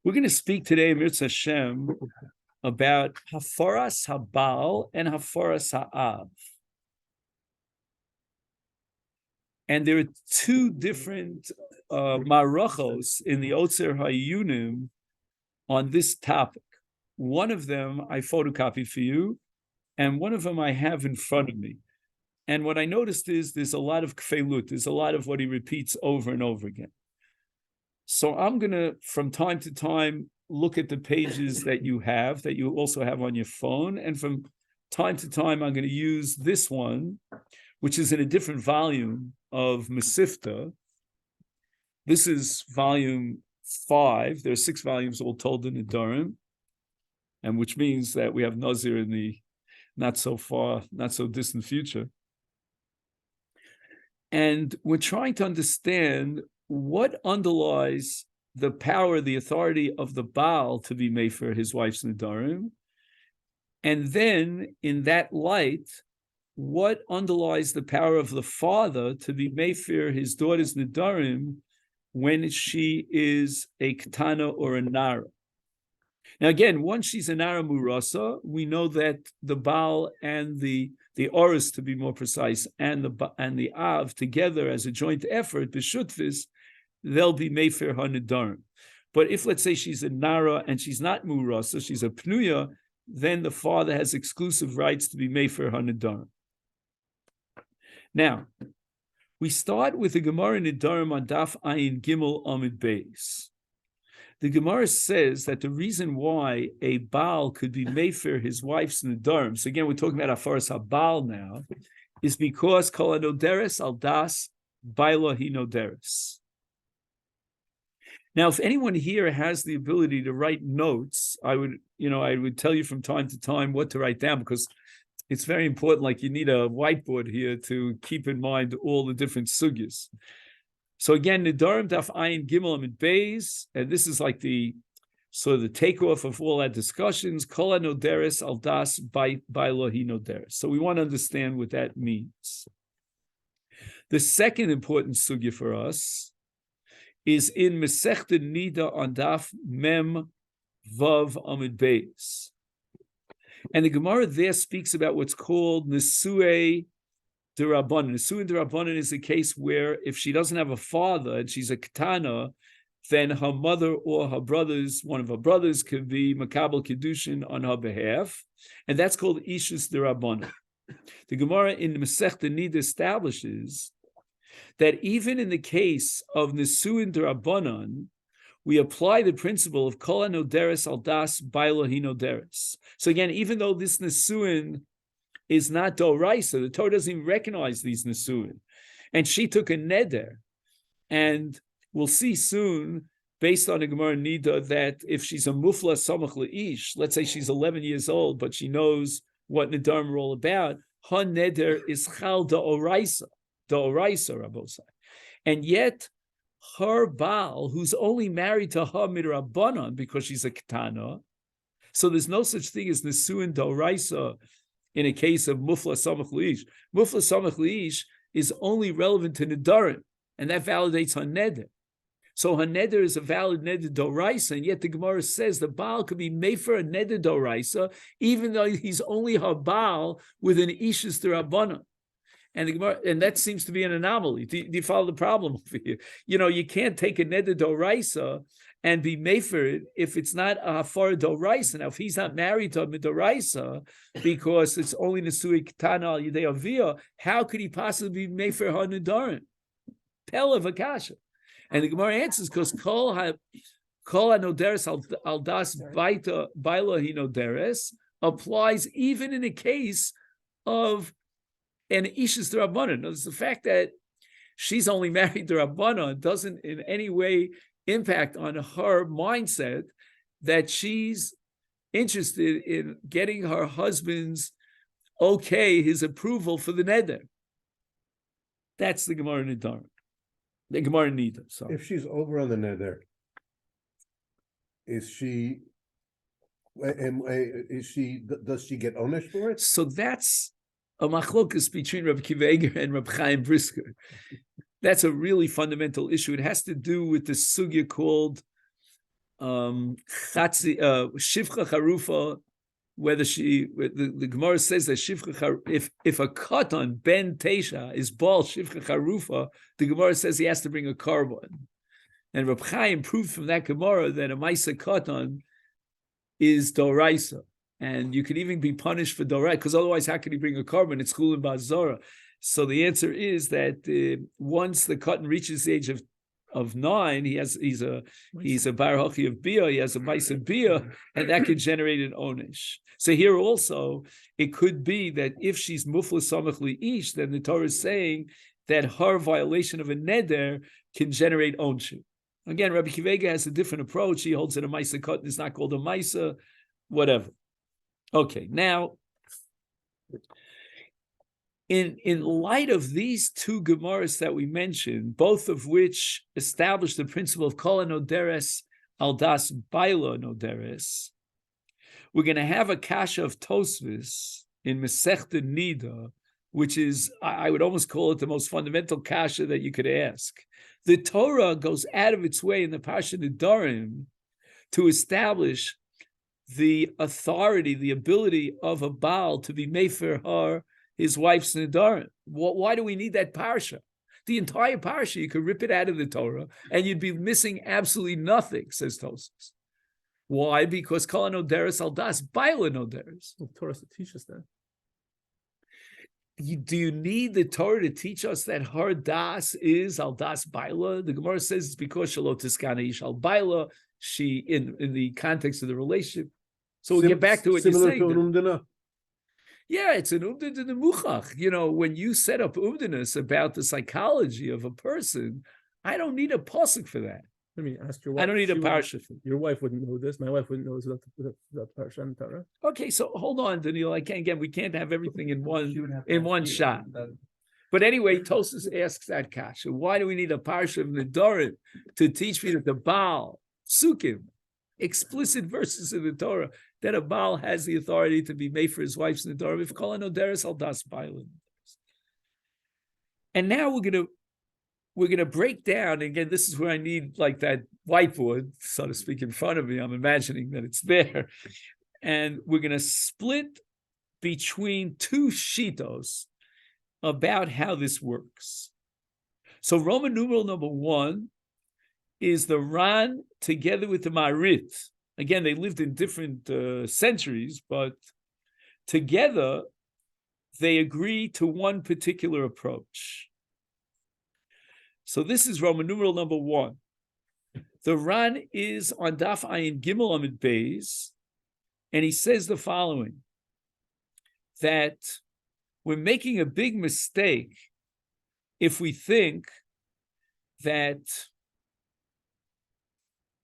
We're going to speak today, Mirza Hashem, about Hafaras Habal and Hafaras Ha'av. And there are two different marachos in the Otzer Hayunim on this topic. One of them I photocopied for you, and one of them I have in front of me. And what I noticed is there's a lot of kfeilut, there's a lot of what he repeats over and over again. So I'm going to, from time to time, look at the pages that you also have on your phone. And from time to time, I'm going to use this one, which is in a different volume of Masechet. This is volume 5. There are 6 volumes all told in Nedarim, and which means that we have Nazir in the not so distant future. And we're trying to understand what underlies the power, the authority of the Baal to be mefer his wife's Nedarim. And then, in that light, what underlies the power of the father to be mefer his daughter's Nedarim when she is a Ketana or a Nara. Now, again, once she's a Nara Murasa, we know that the Baal and the Oris, to be more precise, and the Av together as a joint effort, b'shutfis, they'll be mefer her Nedarim. But if, let's say, she's a Nara and she's not Murasa, she's a Pnuya, then the father has exclusive rights to be mefer her Nedarim. Now, we start with the Gemara Nedarim on Daf Ayin Gimel Amid Beis. The Gemara says that the reason why a Baal could be mefer his wife's Nedarim, so again, we're talking about Hafaras HaBaal now, is because Kol HaNoderes Al Das Baila Hi Noderes. Now, if anyone here has the ability to write notes, I would tell you from time to time what to write down, because it's very important. Like, you need a whiteboard here to keep in mind all the different sugyas. So again, Nedarim Daf Ayin Gimel Amid Beis, and this is like the takeoff of all our discussions. Kol HaNoderes Al Das Baila Hi Noderes. So we want to understand what that means. The second important sugya for us is in Masechet Nida on Daf Mem Vav Amid Beis. And the Gemara there speaks about what's called Nesuei D'Rabbanan. Nesuei D'Rabbanan is a case where if she doesn't have a father and she's a Ketana, then her mother or her brothers, one of her brothers, could be Makabel Kedushin on her behalf. And that's called Ishus D'Rabbanan. The Gemara in Masechet Nida establishes that even in the case of Nesuin D'Rabbanan, we apply the principle of Kol HaNoderes Al Das Baila Hi Noderes. So again, even though this Nesuin is not Doraisa, the Torah doesn't even recognize these Nesuin. And she took a Neder. And we'll see soon, based on the Gemara Nida, that if she's a Mufla Samach Le'ish, let's say she's 11 years old, but she knows what Nedarim are all about, her Neder is Chal Doraisa, Rabosai. And yet, her Baal, who's only married to her midrabanan because she's a Ketana, so there's no such thing as Nesuin Doraisa in a case of Mufla Samach Le'ish. Mufla Samach Le'ish is only relevant to Nedarim, and that validates her Neder. So her Neder is a valid Neder Doraisa, and yet the Gemara says the Baal could be mefer a Neder Doraisa, even though he's only her Baal with an Ishus D'Rabbanan. And the Gemara, and that seems to be an anomaly. Do you follow the problem over here? You can't take a Neder Doraisa and be mefer if it's not a Hafar Doraisa. Now, if he's not married to a Midoraisa because it's only Nesui Ketana Al Yidei Avia, how could he possibly be mefer her Nedarim? Pella Vakasha. And the Gemara answers because Kol HaNoderes Al Das Baila Hi Noderes applies even in a case of an Ishus D'Rabbanan. Notice the fact that she's only married to Rabbanan doesn't in any way impact on her mindset that she's interested in getting her husband's his approval for the Neder. That's the Gemara Nedarim. The Gemara Nida. Sorry. If she's over on the Neder, does she get onesh for it? So that's a machlokus between Rabbi Kiva Eger and Rabbi Chaim Brisker. That's a really fundamental issue. It has to do with the sugya called shivcha charufa, whether the Gemara says that shivcha if a katan ben teisha is bal shivcha charufa, the Gemara says he has to bring a carbon. And Reb Chaim proved from that Gemara that a maisa katan is doraisa, and you could even be punished for doraisa, because otherwise, how can he bring a carbon? It's chulin ba'zara. So the answer is that once the katan reaches the age of 9, he's a bar hachi of bia, he has a maisa bia, and that can generate an onish. So here also, it could be that if she's mufla samach li'ish, then the Torah is saying that her violation of a neder can generate onshu. Again, Rabbi Kivega has a different approach. He holds that a maisa katan is not called a maisa, whatever. Okay, now, in light of these two Gemaras that we mentioned, both of which establish the principle of kol noderes al das baila noderes, we're going to have a kasha of Tosfos in Masechet Nida, which is, I would almost call it the most fundamental kasha that you could ask. The Torah goes out of its way in the Parsha Nedarim to establish the authority, the ability of a Baal to be mefer her, his wife's Nedarim. Why do we need that Parsha? The entire Parsha, you could rip it out of the Torah and you'd be missing absolutely nothing, says Tosfos. Why? Because kol noderes al das baila noderes. Well, the Torah teaches that. Do you need the Torah to teach us that her das is al das baila? The Gemara says it's because shalot tiskana ish al baila. She in the context of the relationship. So we'll get back to what you're saying. Yeah, it's an umdin to the muchach. You know, when you set up umdinas about the psychology of a person, I don't need a pasuk for that. Let me ask your wife. I don't need a parsha for your wife wouldn't know this. My wife wouldn't know this without the parsha and Torah. Okay, so hold on, Daniel. We can't have everything in one shot. But anyway, Tosfos asks that kasha. Why do we need a parsha of Nedarim to teach me that the Baal, Sukkim, explicit verses in the Torah, that a Baal has the authority to be made for his wife's Nedarim, if kol noderes al das baila. And now we're gonna break down, again, this is where I need like that whiteboard, so to speak, in front of me. I'm imagining that it's there. And we're gonna split between two shitos about how this works. So Roman numeral number 1 is the Ran together with the Marit. Again, they lived in different centuries, but together they agree to one particular approach. So this is Roman numeral number 1. The Ran is on Daf Ayin Gimel Amid Beis, and he says the following, that we're making a big mistake if we think that,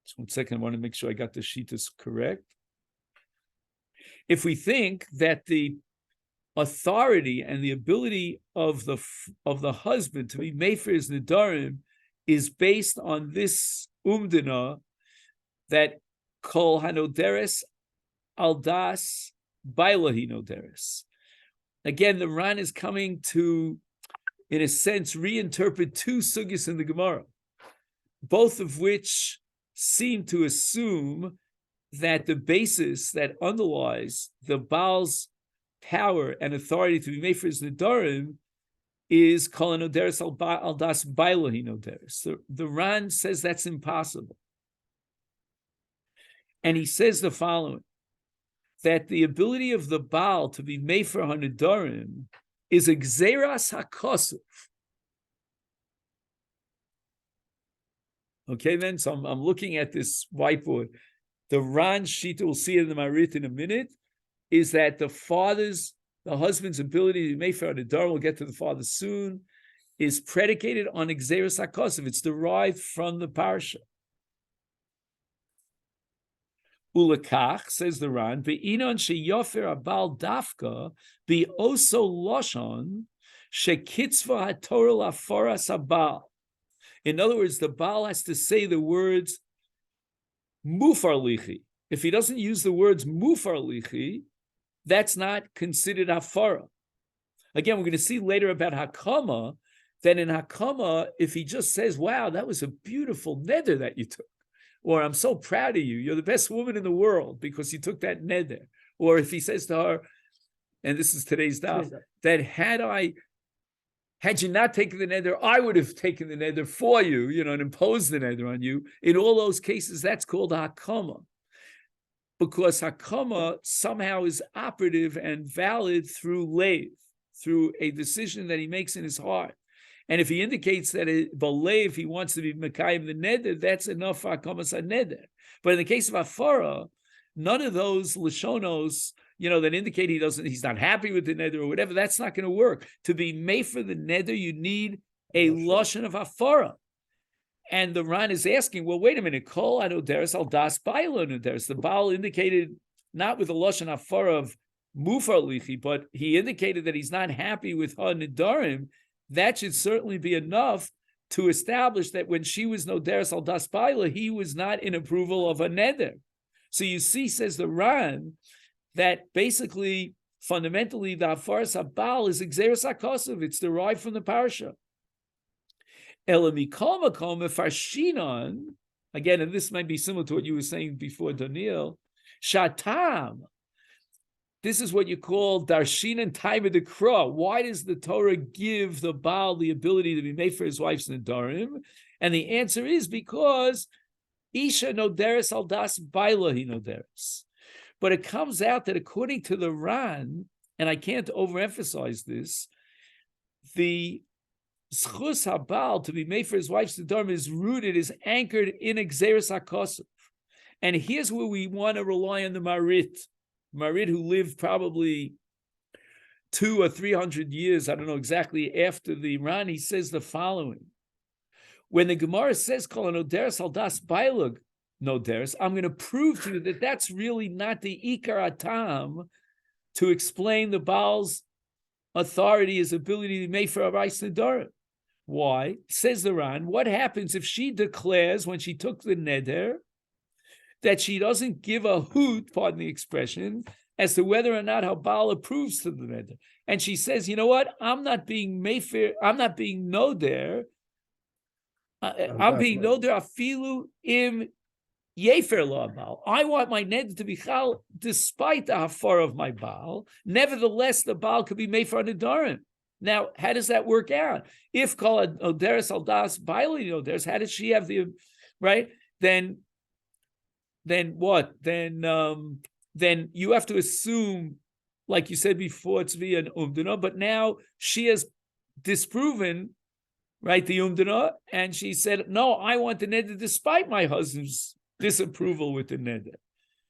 just one second, I want to make sure I got the shitas correct. If we think that the authority and the ability of the husband to be made for his nedarim is based on this umdina that kol hanoderes al das baila hinoderes. Again, the Ran is coming to, in a sense, reinterpret two sugyas in the Gemara, both of which seem to assume that the basis that underlies the Baal's power and authority to be made for his nedarim is kol hanoderes al das baila hinoderes. The Ran says that's impossible. And he says the following, that the ability of the Baal to be made for her nedarim is a gzeras hakosuf. Okay, then, so I'm looking at this whiteboard. The Ran Shita, we'll see it in the Marit in a minute, is that the husband's ability to be made for her nedarim, we'll get to the father soon, is predicated on gzeras hakosuf. It's derived from the parsha. Ulekach, says the Ran, be'inon sheyofer abal dafka be oso loshon shekitzva hatorah laforas abal. In other words, the Baal has to say the words mufar lichi. If he doesn't use the words mufar lichi, that's not considered hafara. Again, we're going to see later about hakama then in Hakama, if he just says, wow, that was a beautiful neder that you took, or I'm so proud of you, you're the best woman in the world because you took that neder, or if he says to her, and this is today's daf, that had you not taken the neder, I would have taken the neder for you, and imposed the neder on you. In all those cases, that's called Hakama, because Hakama somehow is operative and valid through leiv, through a decision that he makes in his heart. And if he indicates that if he wants to be Mekayim the neder, that's enough for Hakamas neder. But in the case of Afara, none of those Lashonos, that indicate he's not happy with the neder or whatever, that's not going to work. To be made for the neder, you need a Lashon of Afara. And the Ran is asking, well, wait a minute, Kol Adoderes al Das BiIyun Adoderes. The Baal indicated not with the Lashon Afara of Mufar Lichi, but he indicated that he's not happy with her Nedarim. That should certainly be enough to establish that when she was Noderes al Das BiIyun, he was not in approval of a neder. So you see, says the Ran, that basically, fundamentally, the Hafaras HaBaal is Xeris HaKosav. It's derived from the parasha. Elamikol Makom Mefarshinon, again, and this might be similar to what you were saying before, Daniel, Shatam. This is what you call Darshin and time of the Kra. Why does the Torah give the Baal the ability to be made for his wife's Nedarim? And the answer is because Isha Noderes al Das BiIyun he Noderes. But it comes out that according to the Ran, and I can't overemphasize this, the Schus HaBaal to be made for his wife's Nedarim is anchored in Xeris HaKosav. And here's where we want to rely on the Marit, who lived probably 200 or 300 years, I don't know exactly, after the Ran. He says the following. When the Gemara says, Kol Noderes al Das BiIyun Noderes, I'm going to prove to you that that's really not the Ikar Atam to explain the Baal's authority, his ability to make for a Reis Nedarim. Why? Says the Ran, what happens if she declares when she took the neder that she doesn't give a hoot, pardon the expression, as to whether or not her Baal approves to the neder? And she says, you know what? I'm not being Mayfair, I'm not being Noder, I'm being Noder afilu im Yefer lo Baal. I want my neder to be chal despite the hafar of my Baal. Nevertheless, the Baal could be made for a Nedarim. Now, how does that work out? If Kol Oderes al Das BiIyun Oderes, how does she have the right? Then what? Then you have to assume, like you said before, it's via an umdana, but now she has disproven, right, the umdana, and she said, no, I want the neder despite my husband's disapproval with the neder.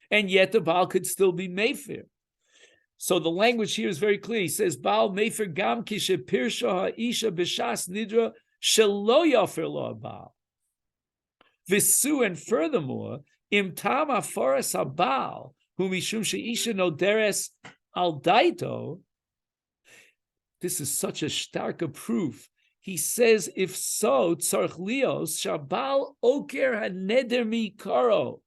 And yet the Baal could still be mefer. So the language here is very clear. He says, Baal mefer gam kishe pirsha ha'isha b'shas nidra shelo yafer lo Baal. Visu, and furthermore, im tam hafaras haBaal hu mishum she'isha noderes al daito. This is such a stark proof. He says, if so, tzarch lios shabal oker haneder mikaro,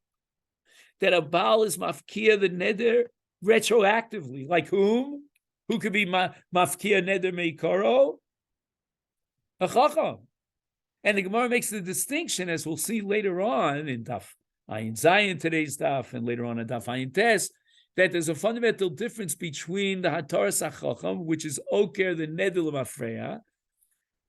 that a Baal is mafkia the neder retroactively. Like whom? Who could be mafkia neder mikaro? A chacham. And the Gemara makes the distinction, as we'll see later on in Daf Ayin Zayin, today's Daf, and later on in Daf Ayin Tes, that there's a fundamental difference between the Hataras HaChacham, which is oker the neder l'mafreya,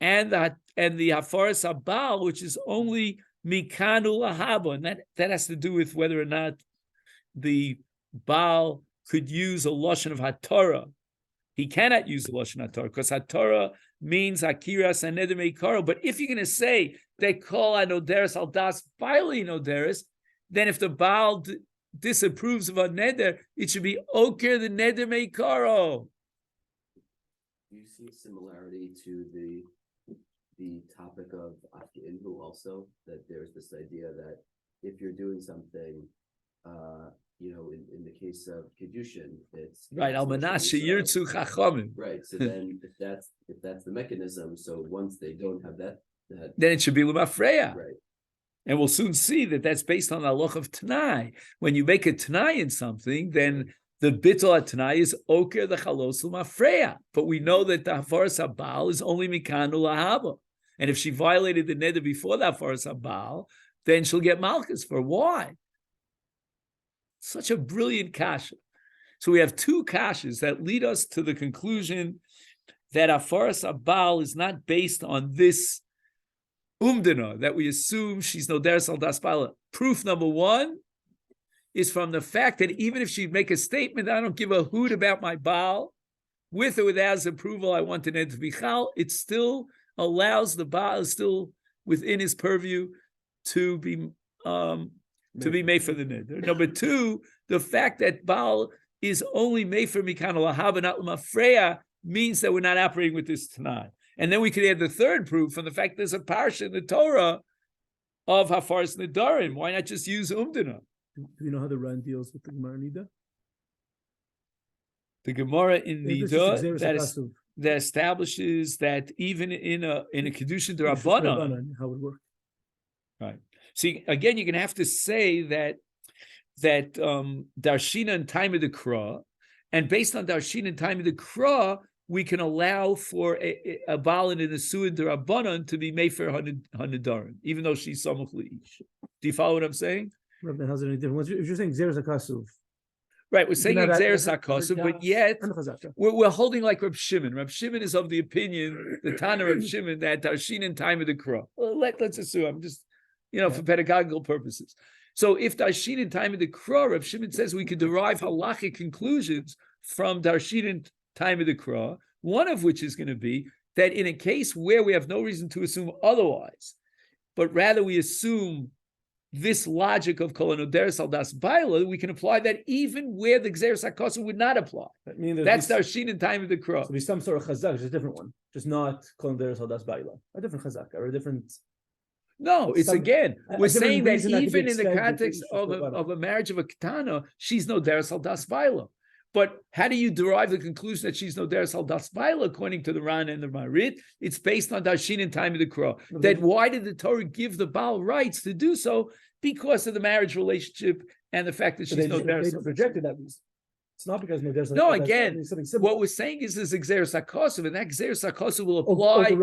and the Hafaras HaBaal, which is only mikanu lahaba, and that has to do with whether or not the Baal could use a lashon of Hatorah. He cannot use the lashon Hatorah because Hatorah means Hakiras and Neder Meikaro. But if you're going to say they call Noderes al Das BiIyun Noderes, then if the Baal disapproves of a neder, it should be Oker the Neder Meikaro. Do you see similarity to the topic of Afkinhu also, that there's this idea that if you're doing something, in the case of Kedushin, it's right. Al Manashe Yirtzu Chachamim. Right. So then, if that's the mechanism, so once they don't have that then it should be L'mafreya. Right. And we'll soon see that that's based on the halacha of Tanai. When you make a Tanai in something, then The bittul atnai is oker the chalos l'mafreya, but we know that the hafaras habal is only mikanu lahaba, and if she violated the neder before the hafaras habal, then she'll get malchus. For why? Such a brilliant kasha. So we have two kashas that lead us to the conclusion that hafaras habal is not based on this umdana that we assume she's noderes al das baila. Proof number one is from the fact that even if she'd make a statement, I don't give a hoot about my Baal, with or without his approval, I want an end to be chal, it still allows the Baal, is still within his purview to be made for the neder. Number two, the fact that Baal is only made for mikan lahaba, not lamafreya, means that we're not operating with this tonight. And then we could add the third proof from the fact there's a parsha in the Torah of hafaras nedarim. Why not just use umdana? Do you know how the Ran deals with the Gemara Nida? The Gemara in Nida that establishes that even in a kedushin d'Rabbanan, how it would work. Right. See, again, you're going to have to say that darshina and time of the kra, and based on darshina and time of the kra, we can allow for a balin in a suin d'Rabbanan to be mefer hanedarim, even though she's samuch leish. Do you follow what I'm saying? Rabbi, how's it any different? If you're saying Xeris HaKasuv. Right, we're saying Xeris HaKasuv, but yet we're holding like Reb Shimon. Reb Shimon is of the opinion, the Tana Reb Shimon, that Tarshin in time of the Kra. Well, let's assume, I'm just, for pedagogical purposes. So if Tarshin in time of the Kra, Reb Shimon says we could derive halachic conclusions from Tarshin in time of the Kra, one of which is going to be that in a case where we have no reason to assume otherwise, but rather we assume this logic of kol anoderes al das baila, we can apply that even where the Xeris HaKosa would not apply. That's Darshin in time of the Kra. So be some sort of chazak, just a different one, just not kol anoderes al das baila, a different chazak or a different. No, it's again, we're saying that even in the context of a marriage of a katana, she's no deres al das baila. But how do you derive the conclusion that she's no deres al das baila according to the Ran and the Marit? It's based on Darshin in time of the Kra. That why did the Torah give the Baal rights to do so? Because of the marriage relationship and the fact that she's no deres. They rejected that reason. It's not because no deres. No, again, what we're saying is this Xeris HaKosav, and that Xeris HaKosav will apply.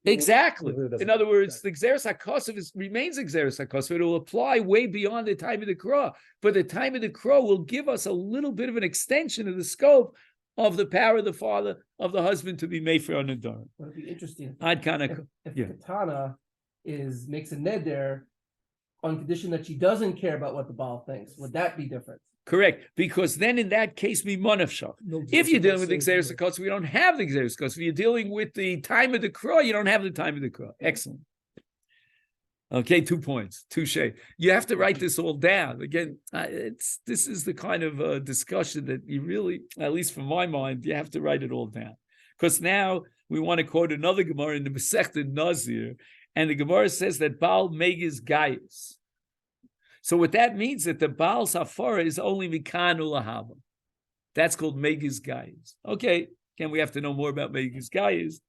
Exactly. In other words, the Xeris HaKosav remains Xeris HaKosav. It will apply way beyond the time of the Kra. But the time of the Kra will give us a little bit of an extension of the scope of the power of the father, of the husband to be mefer on Nedarim. It'd be interesting If the katana makes a neder on condition that she doesn't care about what the Baal thinks. Would that be different? Correct, because then in that case, mimonafshach. If you're dealing with the Xeris HaKosav, we don't have the Xeris HaKosav. If you're dealing with the time of the Kra, you don't have the time of the Kra. Excellent. Okay, 2 points, touche. You have to write this all down. Again, this is the kind of discussion that you really, at least from my mind, you have to write it all down. Because now we want to quote another Gemara in the Masechet Nazir, and the Gemara says that Baal Megiz Gaius. So what that means that the Baal Safara is only Mikanu Lahava. That's called Megiz Gaius. Okay, again, we have to know more about Megiz Gaius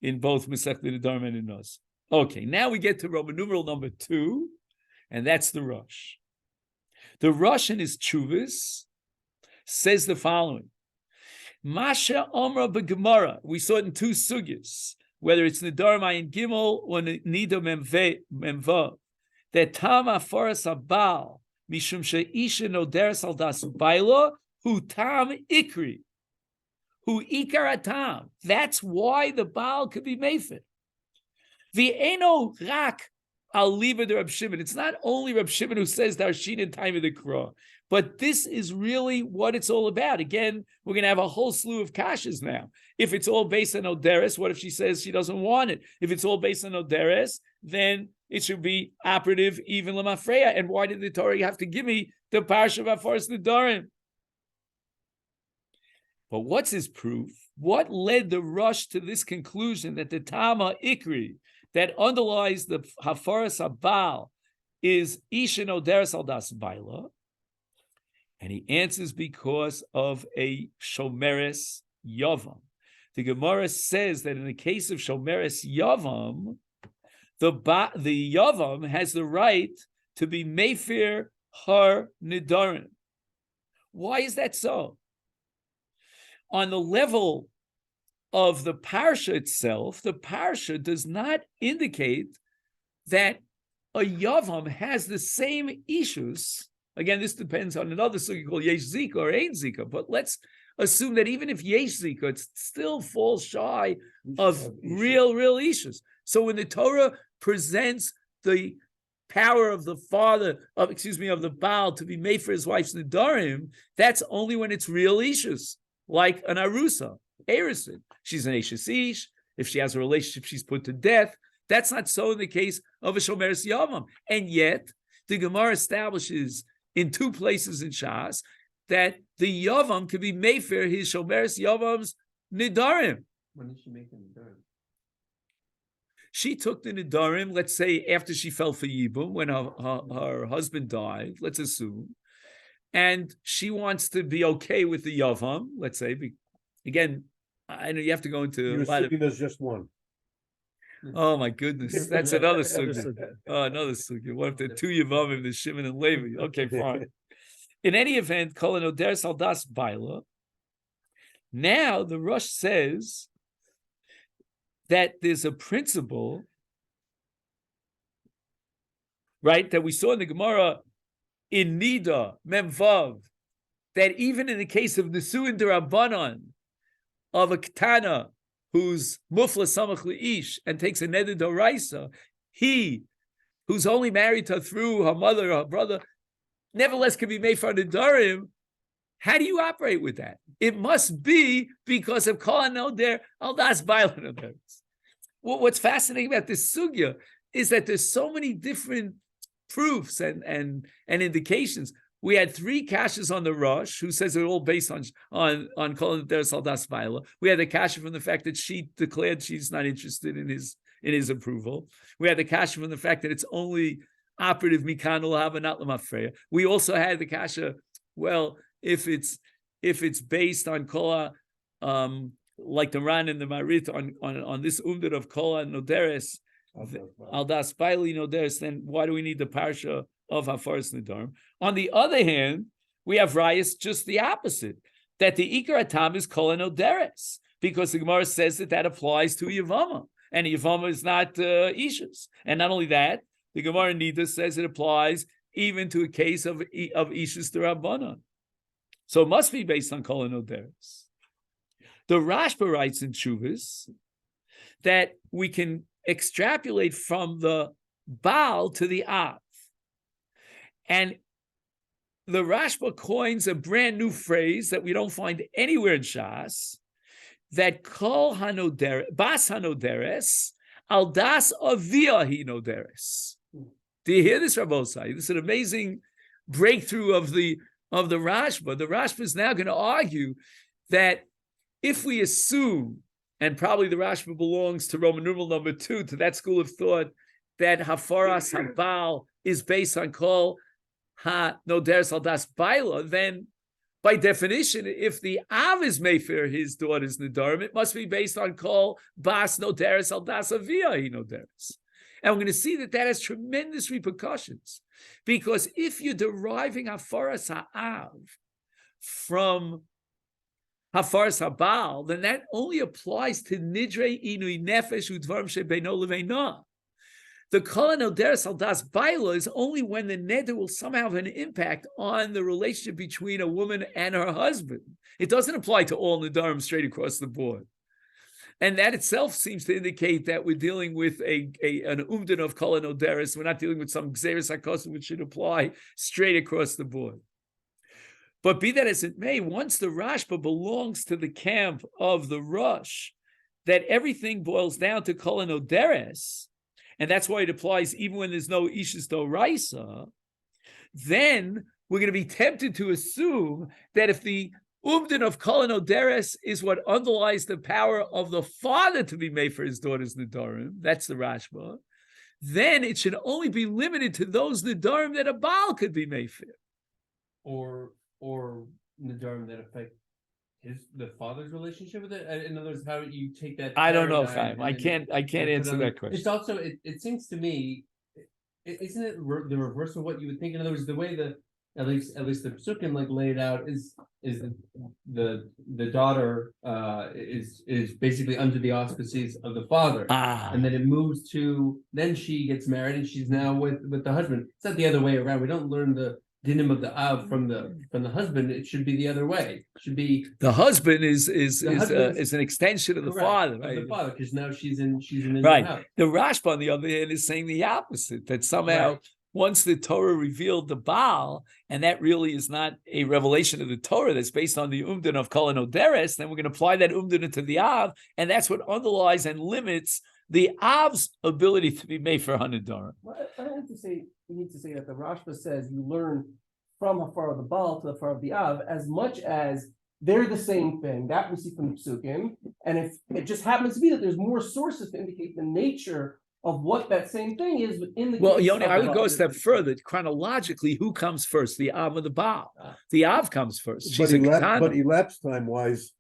in both Masechet Nedarim and in Nos. Okay, now we get to Roman numeral number 2, and that's the Rosh. The Rosh in his Chuvas says the following. Masha Omra B'Gemara. We saw it in 2 sugyas, whether it's Nedarim Ayin Gimel or Nida Memvav, that Tam Afaras Abal, Mishum She'isha Noderes Al Das Baila, Hu Tam Ikri, Hu Ikar Tam. That's why the Baal could be Mefer. V'eno rak al liba de Reb Shimon. It's not only Reb Shimon who says Darshin in time of the Kra, but this is really what it's all about. Again, we're going to have a whole slew of kashas now. If it's all based on Oderes, what if she says she doesn't want it? If it's all based on Oderes, then it should be operative even Lamafreya. And why did the Torah have to give me the parsha of Hafaras Nedarim? But what's his proof? What led the Rush to this conclusion that the Tama Ikri, that underlies the Hafaras Habal, is Isha Noderes Al Das Baila? And he answers because of a Shomeres Yavam. The Gemara says that in the case of Shomeres Yavam, the Yavam has the right to be Mefer Har Nedarim. Why is that so? On the level of the parsha itself, the parsha does not indicate that a yavam has the same issues. Again, this depends on another sugi called yesh zika or ain't zika, but let's assume that even if yesh zika, it still falls shy of real issues. So when the Torah presents the power of the father, of the Baal to be made for his wife's Nedarim, that's only when it's real issues, like an Arusa, Erison. She's an Eshes Ish. If she has a relationship, she's put to death. That's not so in the case of a Shomeres Yavam. And yet, the Gemara establishes in two places in Shas that the Yavam could be made for his Shomeres Yavam's Nedarim. When did she make the Nedarim? She took the Nedarim, let's say, after she fell for Yibum, when her husband died, let's assume, and she wants to be okay with the Yavam, let's say. Again, I know you have to go into You're a lot of... assuming there's just one. Oh my goodness, that's another sugya. Oh, another sugya. What if there are two Yavamim, the Shimon and Levi? Okay, fine. In any event, Kol Noder Saldas Baila. Now the Rosh says that there's a principle, right, that we saw in the Gemara in Nida, Memvav, that even in the case of Nesuin Derabanan, of a Ketana, who's Mufla Samach Le'ish, and takes a Neder Doraisa, he, who's only married to her through her mother or her brother, nevertheless can be made for Nedarim. How do you operate with that? It must be because of Kol Noder Aldas Baila Noder. What's fascinating about this sugya is that there's so many different proofs and indications. We had three kashas on the Rosh, who says they're all based on Kol Noder Saldas Baila. We had the kasha from the fact that she declared she's not interested in his approval. We had the kasha from the fact that it's only operative mikan l'hava, not l'mafreya. We also had the kasha, well, if it's based on kola, like the Ran and the Marit on this umdar of kola noderes, aldas baili noderes, then why do we need the parsha of Hafaras Nedarim? On the other hand, we have rayas just the opposite, that the ikar atam is kola noderes, because the Gemara says that applies to Yavama, and Yavama is not Ishus. And not only that, the Gemara Nida says it applies even to a case of Ishus D'Rabbanan. So it must be based on Kol Noderes. The Rashba writes in Shuvas that we can extrapolate from the Baal to the Av. And the Rashba coins a brand new phrase that we don't find anywhere in Shas, that Kol Hanoderes, Bas Hanoderes, Aldas Avia Hinoderes. Do you hear this, Rabbosai? This is an amazing breakthrough of the Rashba. The Rashba is now going to argue that if we assume, and probably the Rashba belongs to Roman numeral number 2, to that school of thought, that Hafaras Habal is based on Kol Ha-Noderes Aldas Baila, then by definition, if the Av is Mefer his daughter's Nedarim, it must be based on Kol Bas Noderes Aldas Avia Noderes. And we're going to see that has tremendous repercussions, because if you're deriving Hafaras Ha'av from Hafaras Habal, then that only applies to Nidre Inui Nefesh Udvarim Shebeino Leveina. The Kol Noderes Aldas Baila is only when the neder will somehow have an impact on the relationship between a woman and her husband. It doesn't apply to all nedarim straight across the board. And that itself seems to indicate that we're dealing with an umdin of Kol Noderes. We're not dealing with some Gzeres HaKosim which should apply straight across the board. But be that as it may, once the Rashba belongs to the camp of the Rosh, that everything boils down to Kol Noderes, and that's why it applies even when there's no Ishus Doraisa, then we're going to be tempted to assume that if the umdin of Kol Noderes is what underlies the power of the father to be made for his daughter's Nedarim, that's the Rashba, then it should only be limited to those Nedarim that a Baal could be made for. Or Nedarim that affect the father's relationship with it. In other words, how do you take that? I don't know, Chaim. I can't answer that question. It's also it seems to me, isn't it the reverse of what you would think? In other words, the way at least the psukim like laid out is the daughter is basically under the auspices of the father. And then it moves to, then she gets married and she's now with the husband. It's not the other way around. We don't learn the dinim of the av from the husband. It should be the other way. It should be the husband is husband's- an extension of the correct, father, of right? the father, because now she's in his Right. house. The Rashba, on the other hand, is saying the opposite, that somehow Right. once the Torah revealed the Baal, and that really is not a revelation of the Torah that's based on the Umdin of Kol Deres, then we're going to apply that Umdin into the Av, and that's what underlies and limits the Av's ability to be made for Hanadorim. Well, I don't need to say that the Rashba says you learn from Hafar of the Baal to the Hafar of the Av as much as they're the same thing. That we see from the Psukim. And if it just happens to be that there's more sources to indicate the nature of what that same thing is within the Well, case Yoni, of I the would go Baal. a step further. Chronologically, who comes first, the Av or the Baal? The Av comes first. But She's a katana. elapse time wise,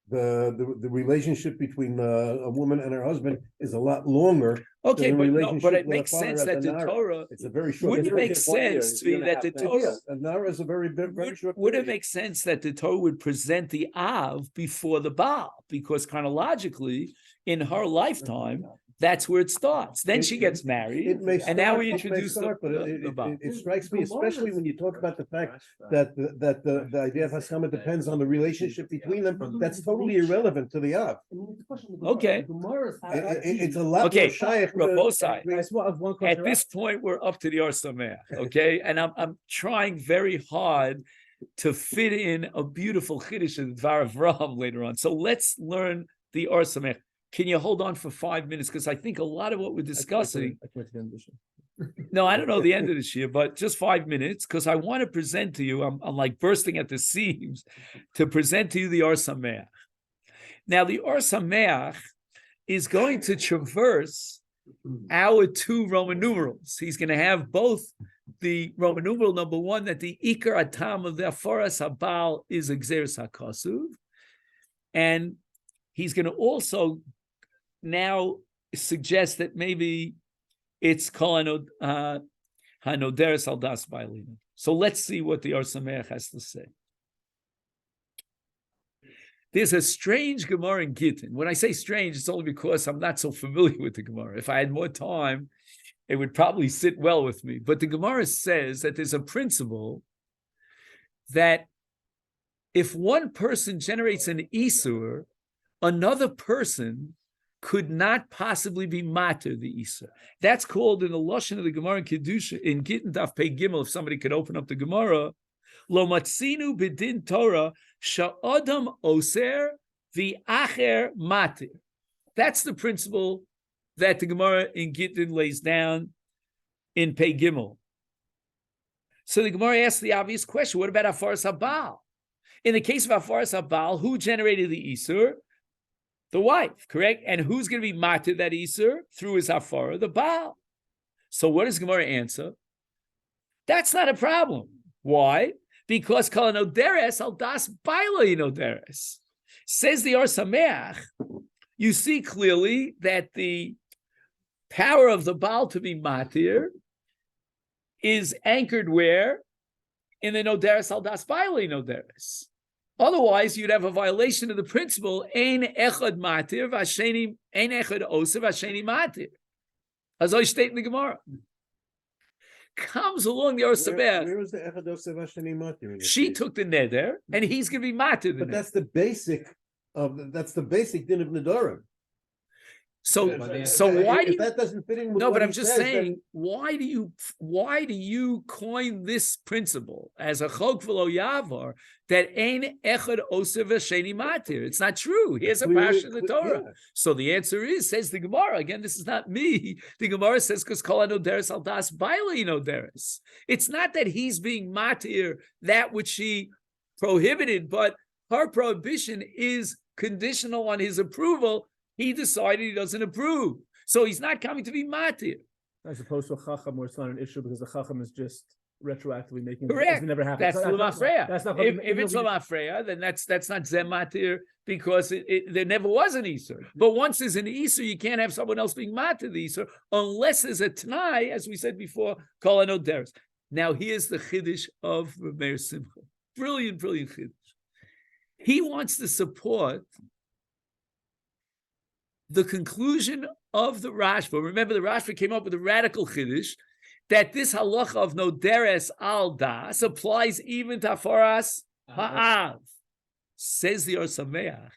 the relationship between a woman and her husband is a lot longer. Okay, the but relationship it with makes a father sense at that the the Nara. Torah It's a very short. wouldn't it period. make sense to me that the Torah And Nara is a very short. would it period. make sense that the Torah would present the Av before the Baal? Because chronologically, in her lifetime, that's where it starts. Then she gets married, It may and now we start, introduce but the Baal. it strikes me, especially when you talk about the fact that the idea of Haskama depends on the relationship between them. That's totally irrelevant to the Av. I mean, it's a question of the Gemara. Okay. The Gemara's It's a lot Okay, more shaykh. both sides. I just have one question. At this point, we're up to the Or Sameach, okay? And I'm trying very hard to fit in a beautiful Chiddush of Dvar Avraham later on. So let's learn the Or Sameach. Can you hold on for 5 minutes? Because I think a lot of what we're discussing. No, I don't know the end of this year, but just 5 minutes, because I want to present to you, I'm like bursting at the seams to present to you the Or Sameach. Now, the Or Sameach is going to traverse our two Roman numerals. He's going to have both the Roman numeral number one, that the Ikar Atam of the Afaras Habal is Exeris HaKasuv, and he's going to also now suggest that maybe it's Kol Hanoderes Al Das Bailina. So let's see what the Or Sameach has to say. There's a strange Gemara in Gittin. When I say strange, it's only because I'm not so familiar with the Gemara. If I had more time, it would probably sit well with me. But the Gemara says that there's a principle that if one person generates an Isur, another person could not possibly be mater the Isur. That's called in the Lashon of the Gemara in Kedusha, in Gittin Daf Pei Gimel, if somebody could open up the Gemara, Lo matzinu b'din Torah sha'adam oser v'acher matir. That's the principle that the Gemara in Gittin lays down in Pei Gimel. So the Gemara asks the obvious question: what about Afaras Habal? In the case of Afaras Habal, who generated the Isur? The wife, correct? And who's going to be matir that Isur? Through his Hafara, the Baal. So what does Gemara answer? That's not a problem. Why? Because Kol Hanoderes Al Das Bailinoderes. Says the Or Sameach, you see clearly that the power of the Baal to be matir is anchored where? In the Noderes Al Das Bailinoderes. Otherwise, you'd have a violation of the principle, Ein Echad Matir, Vasheni, Ein Echad Oser, Vasheni Matir. As I state in the Gemara. Comes along the Or Sameach. Where was the Echad Oser Vasheni Matir? She took the neder, and he's going to be matir the But neder. that's the basic din of Nedarim. So If why do you? that doesn't fit in with No, what but I'm he just says, saying, why do you coin this principle as a chok v'lo yavar that ein echad oser v'sheni matir? It's not true. Here's a parsha in the Torah. Yeah. So the answer is, says the Gemara. Again, this is not me. The Gemara says, because kol hanoderes al das bailei noderes. It's not that he's being matir that which she prohibited, but her prohibition is conditional on his approval. He decided he doesn't approve. So he's not coming to be matir. As opposed to a chacham where it's not an issue because the chacham is just retroactively making Correct. it never happened. That's l'mafreya. That's not If it's l'mafreya, then that's not zematir because there never was an Isur. But once there's an Isur, you can't have someone else being matir the Isur unless there's a Tanai, as we said before, kol hanoderes. Now here's the chiddush of Reb Meir Simcha. Brilliant, brilliant chiddush. He wants to support the conclusion of the Rashba. Remember, the Rashba came up with a radical chiddush that this halacha of noderes al das applies even to hafaras ha'av. Says the Or Sameach.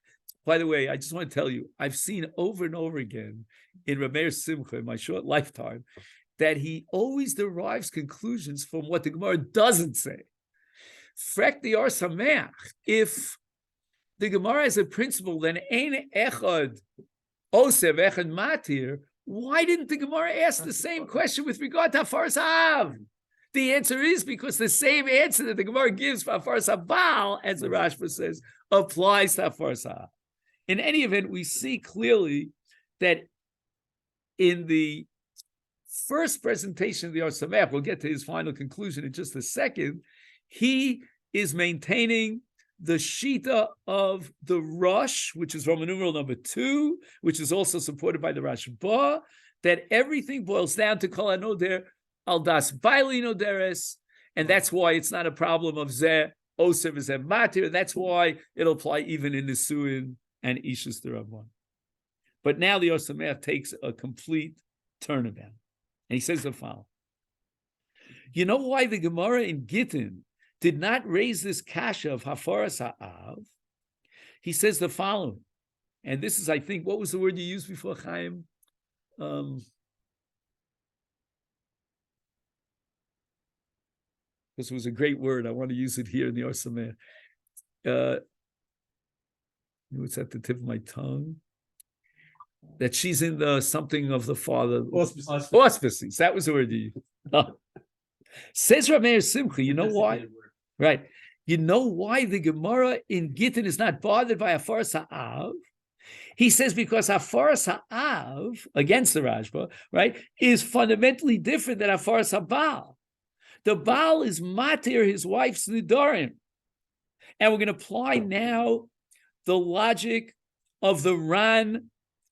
By the way, I just want to tell you, I've seen over and over again in Reb Meir Simcha in my short lifetime that he always derives conclusions from what the Gemara doesn't say. Frek the Or Sameach, if the Gemara has a principle, then ein echad osev echad matir, why didn't the Gemara ask the same question with regard to hafaras ha'av? The answer is because the same answer that the Gemara gives for hafaras ha'bal, as the Rashba says, applies to hafaras ha'av. In any event, we see clearly that in the first presentation of the Or Sameach, we'll get to his final conclusion in just a second, he is maintaining the shita of the Rosh, which is Roman numeral number 2, which is also supported by the Rashba, that everything boils down to kol hanoder al das baili noderes, and that's why it's not a problem of zeh oser v'zeh matir, and that's why it'll apply even in Nisuin and Ishus D'Rabban. But now the Or Sameach takes a complete turnabout, and he says the following. You know why the Gemara in Gittin did not raise this kasha of hafaras ha'av? He says the following, and this is, I think, what was the word you used before, Chaim? This was a great word. I want to use it here in the Or Sameach. It's at the tip of my tongue. That she's in the something of the father. Auspices. That was the word you used. Says Reb Meir Simcha, you know why? Right. You know why the Gemara in Gittin is not bothered by hafaras ha'av? He says because hafaras ha'av, against the Rashba, right, is fundamentally different than hafaras ha'bal. The Baal is matir his wife's Nedarim. And we're going to apply now the logic of the Ran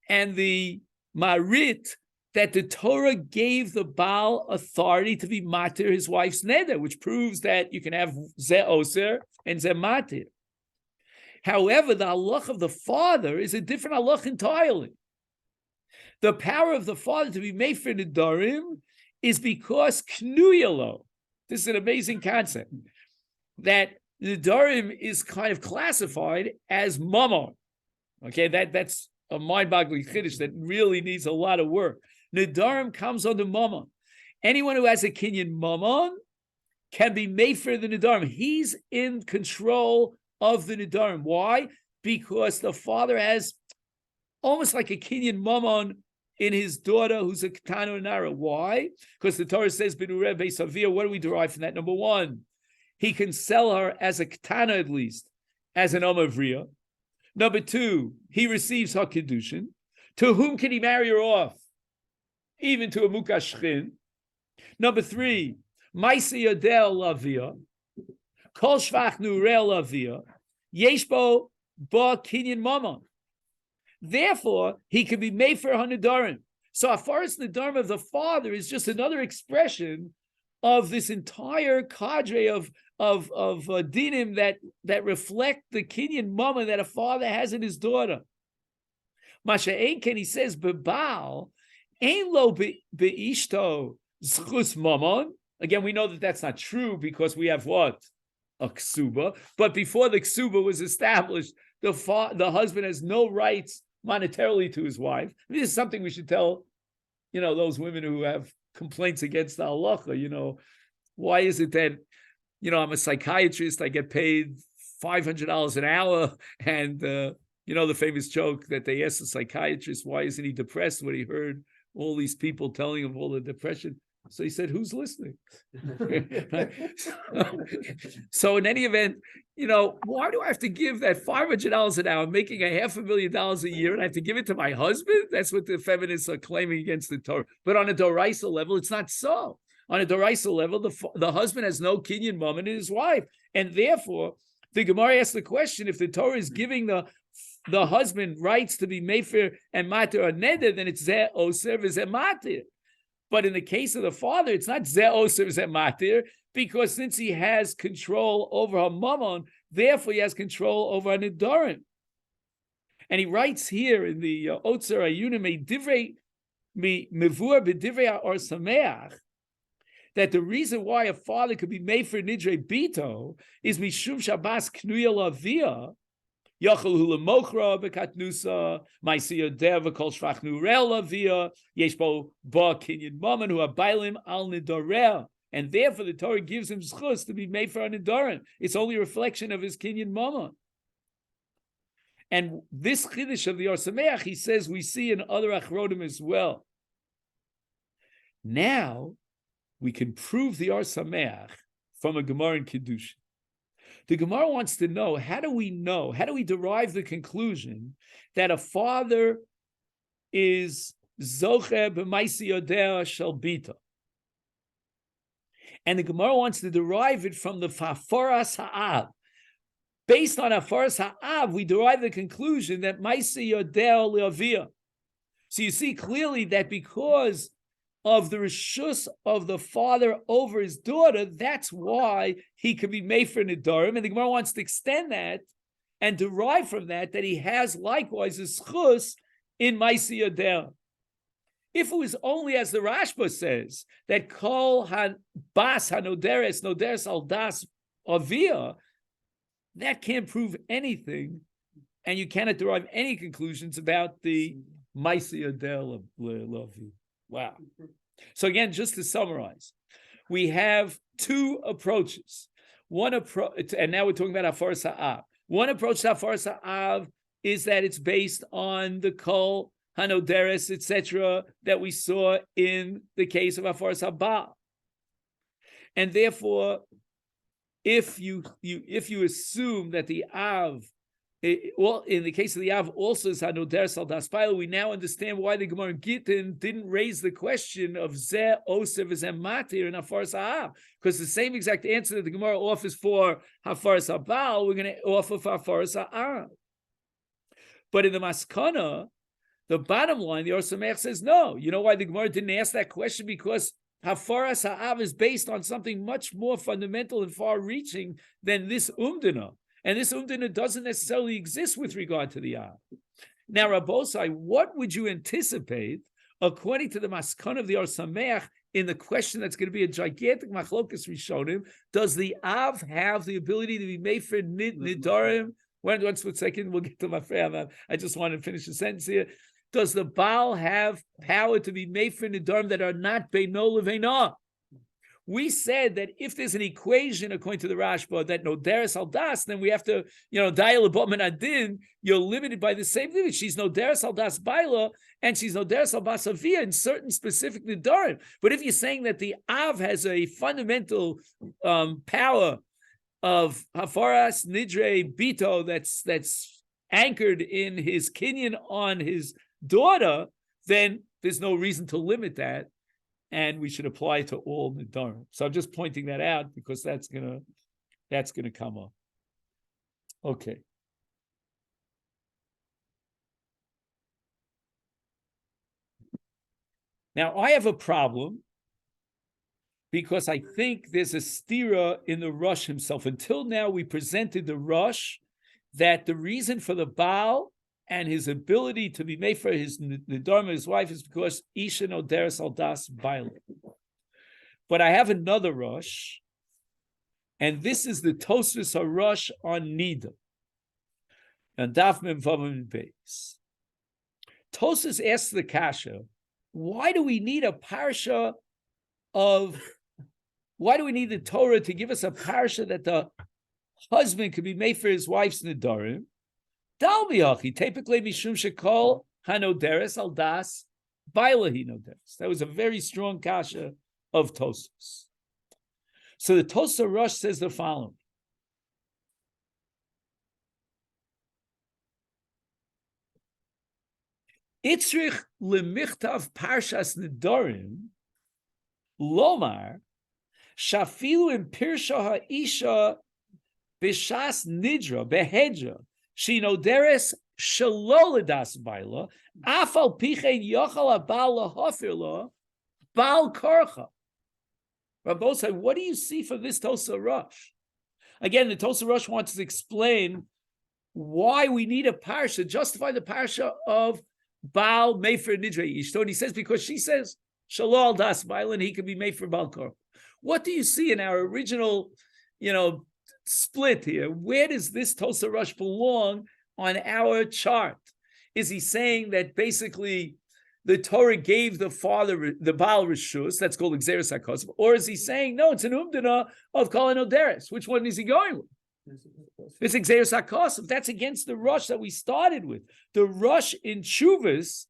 and the Marit that the Torah gave the Baal authority to be matir his wife's neder, which proves that you can have zeh oser and zeh matir. However, the halach of the father is a different halach entirely. The power of the father to be made for Nedarim is because knuyalo. This is an amazing concept, that Nedarim is kind of classified as mamon. Okay, that's a mind-boggling chiddush that really needs a lot of work. Nedarim comes under mamon. Anyone who has a kinyan mamon can be made for the Nedarim. He's in control of the Nedarim. Why? Because the father has almost like a kinyan mamon in his daughter who's a ketana nara. Why? Because the Torah says, B'nureh Beisavir, what do we derive from that? Number one, he can sell her as a ketana at least, as an omavriya. Number two, he receives her kedushin. To whom can he marry her off? Even to a mukashchin. Number three, Maisa Yodel Lavia, Kol Shvach Nurel Lavia, Yeshbo Ba Kinyan Mamon. Therefore, he can be made for Nedarim. So hafaras Nedarim of the father is just another expression of this entire cadre of dinim that reflect the kinyan mama that a father has in his daughter. Masha Einken, he says, Bebal, Ein lo beishto zchus mamon. Again, we know that that's not true because we have what? A ksuba. But before the ksuba was established, the husband has no rights monetarily to his wife. This is something we should tell, those women who have complaints against the halacha. Why is it that, I'm a psychiatrist, I get paid $500 an hour, and the famous joke that they asked the psychiatrist, why isn't he depressed when he heard all these people telling him all the depression? So he said, who's listening? So in any event, why do I have to give that $500 an hour, making $500,000 a year, and I have to give it to my husband? That's what the feminists are claiming against the Torah. But on a Doraisa level, it's not so. On a Doraisa level, the husband has no kinyan mom in his wife. And therefore, the Gemara asks the question, if the Torah is giving the husband rights to be mefer and matir or neder, then it's zeh oser v'zeh matir. But in the case of the father, it's not ze oser ze matir, because since he has control over her mammon, therefore he has control over her nedarim. And he writes here in the Otzer Ayunim divrei mevur b'divrei or sameach, that the reason why a father could be made for nidrei bito is mishum shabbas knuya lavia yachol hu lemochra bekatnusa ma'aseh yodeh v'kol shvach nurel lavia yesh bo ba kinyan mammon hu abaylim al nidorel, and therefore the Torah gives him zchus to be made for a nidarim. It's only a reflection of his kinyan mammon. And this chiddush of the Or Sameach, he says, we see in other achronim as well. Now, we can prove the Or Sameach from a Gemara in Kiddush. The Gemara wants to know, how do we derive the conclusion that a father is Zoche b'maisi yodea shel bita? And the Gemara wants to derive it from the Hafaras Ha'av. Based on Hafaras Ha'av, we derive the conclusion that Masechet Yodea Le'avia. So you see clearly that because of the reshus of the father over his daughter, that's why he could be made for Nedarim. And the Gemara wants to extend that and derive from that he has likewise a schus in Masechet Yodea. If it was only, as the Rashba says, that Kol Bas Hanoderes Noderes Al Das Avia, that can't prove anything, and you cannot derive any conclusions about the Masechet Yodea Le'avia. Wow. So again, just to summarize, we have two approaches. One approach, and now we're talking about Hafaras Ha'av. One approach to Hafaras Ha'av is that it's based on the Kol Hanoderes, etc., that we saw in the case of Hafaras Haba. And therefore, if you assume that the Av, well, in the case of the Av also is Hanoderes al Daspayel, we now understand why the Gemara in Gittin didn't raise the question of Zeh Oser v'Zeh Matir in Hafaras Ha'av, because the same exact answer that the Gemara offers for Hafaras Habal, we're going to offer for Hafaras Ha'av. But in the Maskana, the bottom line, the Or Sameach says no. You know why the Gemara didn't ask that question? Because Hafaras Ha'av is based on something much more fundamental and far-reaching than this umdana. And this umdana doesn't necessarily exist with regard to the Av. Now, Rabbosai, what would you anticipate, according to the Maskana of the Or Sameach, in the question that's going to be a gigantic machlokas rishonim? Does the Av have the ability to be made for Nedarim? One second, we'll get to my friend. I just want to finish the sentence here. Does the Baal have power to be made for Nedarim that are not Beino Leveina? We said that if there's an equation, according to the Rashba, that Noderes al Das, then we have to, dial above and adin, you're limited by the same limit. She's Noderes al Das Baila, and she's Noderes al Basavia in certain specific Nedarim. But if you're saying that the Av has a fundamental power of Hafaras Nidre Bito that's anchored in his kinyan on his daughter, then there's no reason to limit that, and we should apply it to all Nedarim. So I'm just pointing that out because that's gonna come up. Okay. Now I have a problem because I think there's a stira in the Rush himself. Until now, we presented the Rush that the reason for the Baal and his ability to be made for his Nedarim, his wife, is because Isha Noderes al Das Baila. But I have another Rush, and this is the Tosfos HaRush on Nida. And Daf Mem Vav Mem Beis. Tosfos asks the Kasha, why do we need a parsha why do we need the Torah to give us a parsha that the husband could be made for his wife's Nedarim? Dal bi'achi typically mishum shekol hanoderes al das bailahi noderes. That was a very strong kasha of Tosfos. So the Tosfos Rush says the following: Itzrich lemichtav parshas Nedarim lomar shafilu in pirsha ha'isha b'shas nidra behedra shinoderes shaloladas baila afal pichein yochal abal lahafirla Baal Korcha. Rabbi say, what do you see from this Tosa Rosh? Again, the Tosa Rosh wants to explain why we need a parsha, justify the parsha of Baal Mefer Nidrei Ishto. And he says, because she says, Shalal Das Baal, and he can be made for Baal Korcha. What do you see in our original, split here? Where does this Tosa Rosh belong on our chart? Is he saying that basically the Torah gave the father, the Baal Rishus, that's called Xeris HaKosov, or is he saying, no, it's an Umdana of Kol Oderes? Which one is he going with? It's Xeris HaKosov. That's against the Rosh that we started with. The Rosh in Chuvas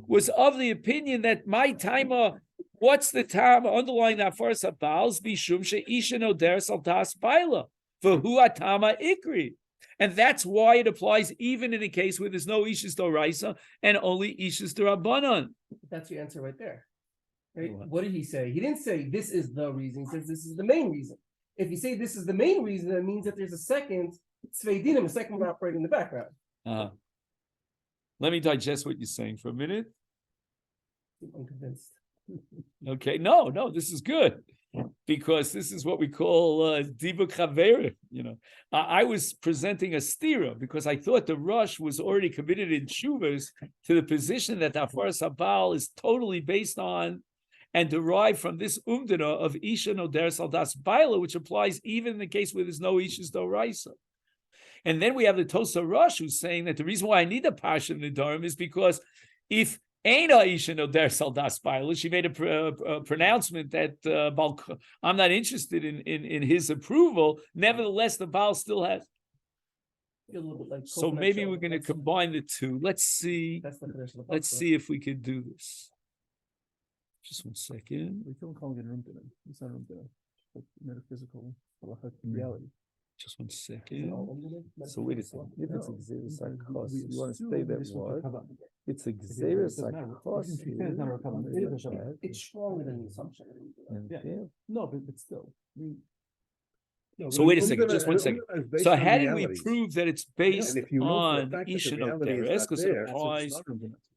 was of the opinion that my timer, what's the time underlying that for us? Baals bishum she'isha oderes al das baila for hu atama ikri. And that's why it applies even in a case where there's no Ishis Doraisa and only Ishis Dorabanan. That's your answer right there. Right? What did he say? He didn't say this is the reason. He says this is the main reason. If you say this is the main reason, that means that there's a second Tzvei Dinim, a second one operating in the background. Let me digest what you're saying for a minute. I'm convinced. Okay, no, this is good. Because this is what we call Dibuk Chaverim. I was presenting a stira because I thought the Rosh was already committed in Shuvas to the position that Hafaras Habal is totally based on and derived from this Umdana of Isha Noderes Al Das Baila, which applies even in the case where there's no Ishas Doraisa. And then we have the Tosa Rosh who's saying that the reason why I need a Pasha Nedarim is because if she made a pronouncement that I'm not interested in his approval. Nevertheless, the Baal still has. So maybe we're going to combine the two. Let's see. Let's see if we can do this. Just 1 second. We don't call it an Umdana. It's not an Umdana. It's metaphysical reality. Just 1 second. So wait a second. If it's Xeris HaKos, you want to say that what? It's Xeris HaKos. It's stronger than the assumption. No, but still. So wait a second, just 1 second. So how did we prove that it's based on Isha Noderes? Because it applies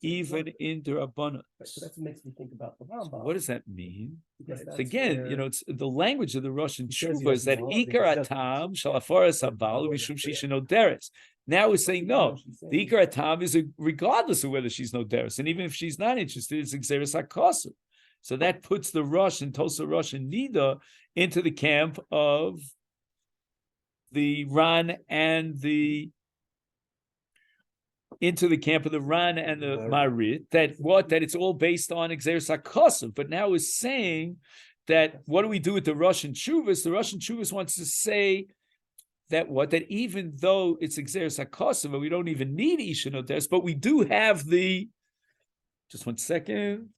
even in Derabanan. So that makes me think about the Rambam. What does that mean? Again, it's the language of the Russian Tshuva is that Ikar Atam Shalafaras Habal Mishum Shisha Noderes. Now we're saying no. The Ikar Atam is regardless of whether she's Noderes, and even if she's not interested, it's Xeris HaKosov. So that puts the Rosh and Tosa Rosh and Nida into the camp of the Ran and the Ran and the Marit, that it's all based on Xeris HaKosov. But now we're saying that what do we do with the Russian Chuvas? The Russian Chuvas wants to say that even though it's Xeris HaKosov, we don't even need Isha Noderes, but we do have just 1 second.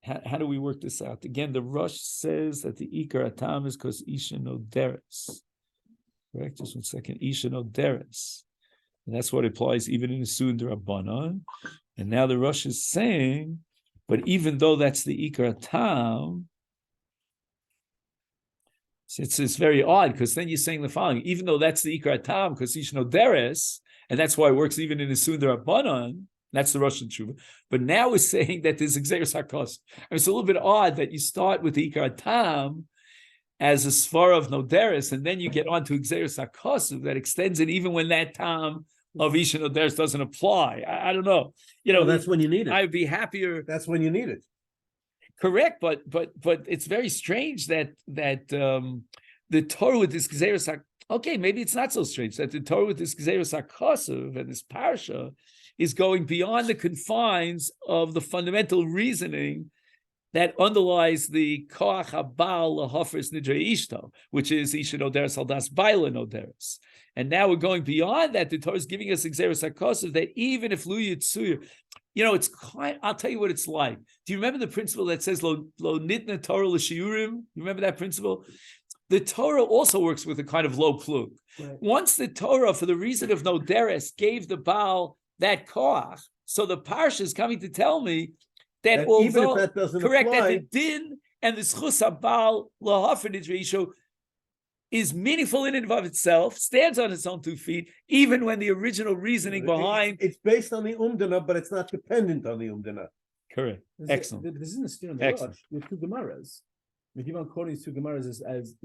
How do we work this out? Again, the Rosh says that the Ikar Atam is because Isha Noderes. Correct? Just 1 second. Isha Noderes. And that's what applies even in the Sundar Rabbanon. And now the Rosh is saying, but even though that's the Ikar Atam, it's very odd because then you're saying the following, even though that's the Ikar Atam because Isha Noderes, and that's why it works even in the Sundar Rabbanon, that's the Russian Tshuva. But now we're saying that there's Xeris HaKos. It's a little bit odd that you start with the Ikar Tam as a Svar of Noderes, and then you get on to Xeris HaKos that extends it even when that Tam of Isha Noderes doesn't apply. I don't know. That's when you need it. I'd be happier. That's when you need it. Correct, but it's very strange that the Torah with this Xeris HaKos, okay, maybe it's not so strange that the Torah with this Xeris HaKos and this Parsha is going beyond the confines of the fundamental reasoning that underlies the Koach Habal Lahofres Nidrei Ishto, which is Isha Noderes Aldas Baila Noderes. And now we're going beyond that. The Torah is giving us Xeris HaKosov that even if Lu Yitzuyer, it's quite, I'll tell you what it's like. Do you remember the principle that says Lo Nitna Torah L'Shiurim? You remember that principle? The Torah also works with a kind of low plug. Right. Once the Torah, for the reason of Noderes, gave the Baal that koach, so the parsha is coming to tell me that although even if that doesn't correct apply, that the din and the schus habal lahafen Israel is meaningful in and of itself, stands on its own 2 feet, even when the original reasoning behind it's based on the umdana, but it's not dependent on the umdana. Correct. Excellent. This isn't a steer on the Excellent. rush. You have two Gemaras. We keep on quoting these two Gemaras as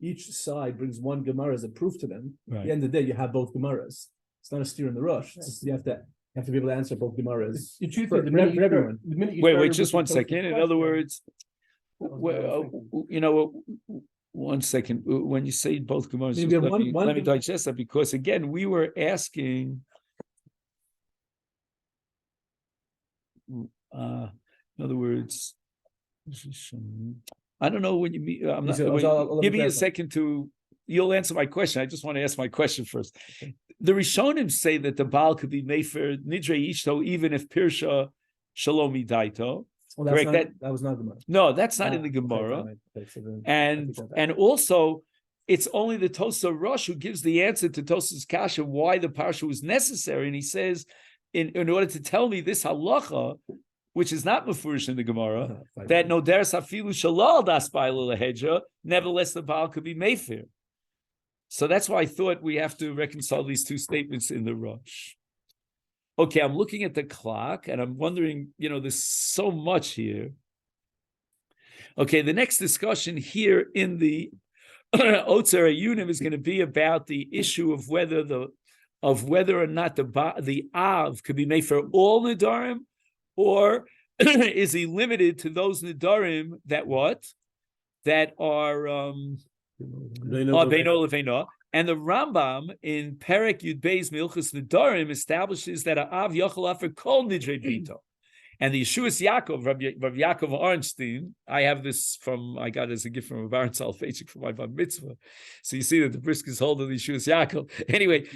each side brings one Gemara as a proof to them. At Right. the end of the day, you have both Gemaras. It's not a steer in the rush. It's just you have to be able to answer both Gemaras. You choose For the minute you everyone. the minute you Wait, started just with one the second. In question. other words, That was what I was thinking. one second. When you say both Gemaras, You just get let one- me one- digest that, because again, we were asking. In other words, I don't know when you mean. I'm not, So wait, I'll give me a clarify. second to. You'll answer my question. I just want to ask my question first. The Rishonim say that the Baal could be made for Nidre Ishto even if Pirsha Shalomi Daito. Well, that's Correct, not, that was not Gemara. No, that's not in the Okay, Gemara. fine. Okay, so then I And think that- and also, it's only the Tosa Rosh who gives the answer to Tosa's Kasha why the parsha was necessary. And he says, in order to tell me this halacha, which is not mafurish in the Gemara, fine. that no deres afilu shalal das ba'il lahedra, nevertheless the Baal could be meifir. So that's why I thought we have to reconcile these two statements in the Rosh. Okay, I'm looking at the clock and I'm wondering, there's so much here. Okay, the next discussion here in the Otzer Yunim is going to be about the issue of whether or not the Av could be made for all Nedarim, or is he limited to those Nedarim that are Beino Leveino. And the Rambam in Perek Yud Beis Milchus Nedarim establishes that a Av Yochel Afer Kol Nidrei Bito. And the Yeshuas Yaakov, Rav Yaakov Arnstein, I have this I got it as a gift from Baron Salfechik for my bar mitzvah. So you see that the brisk is holding the Yeshuas Yaakov. Anyway,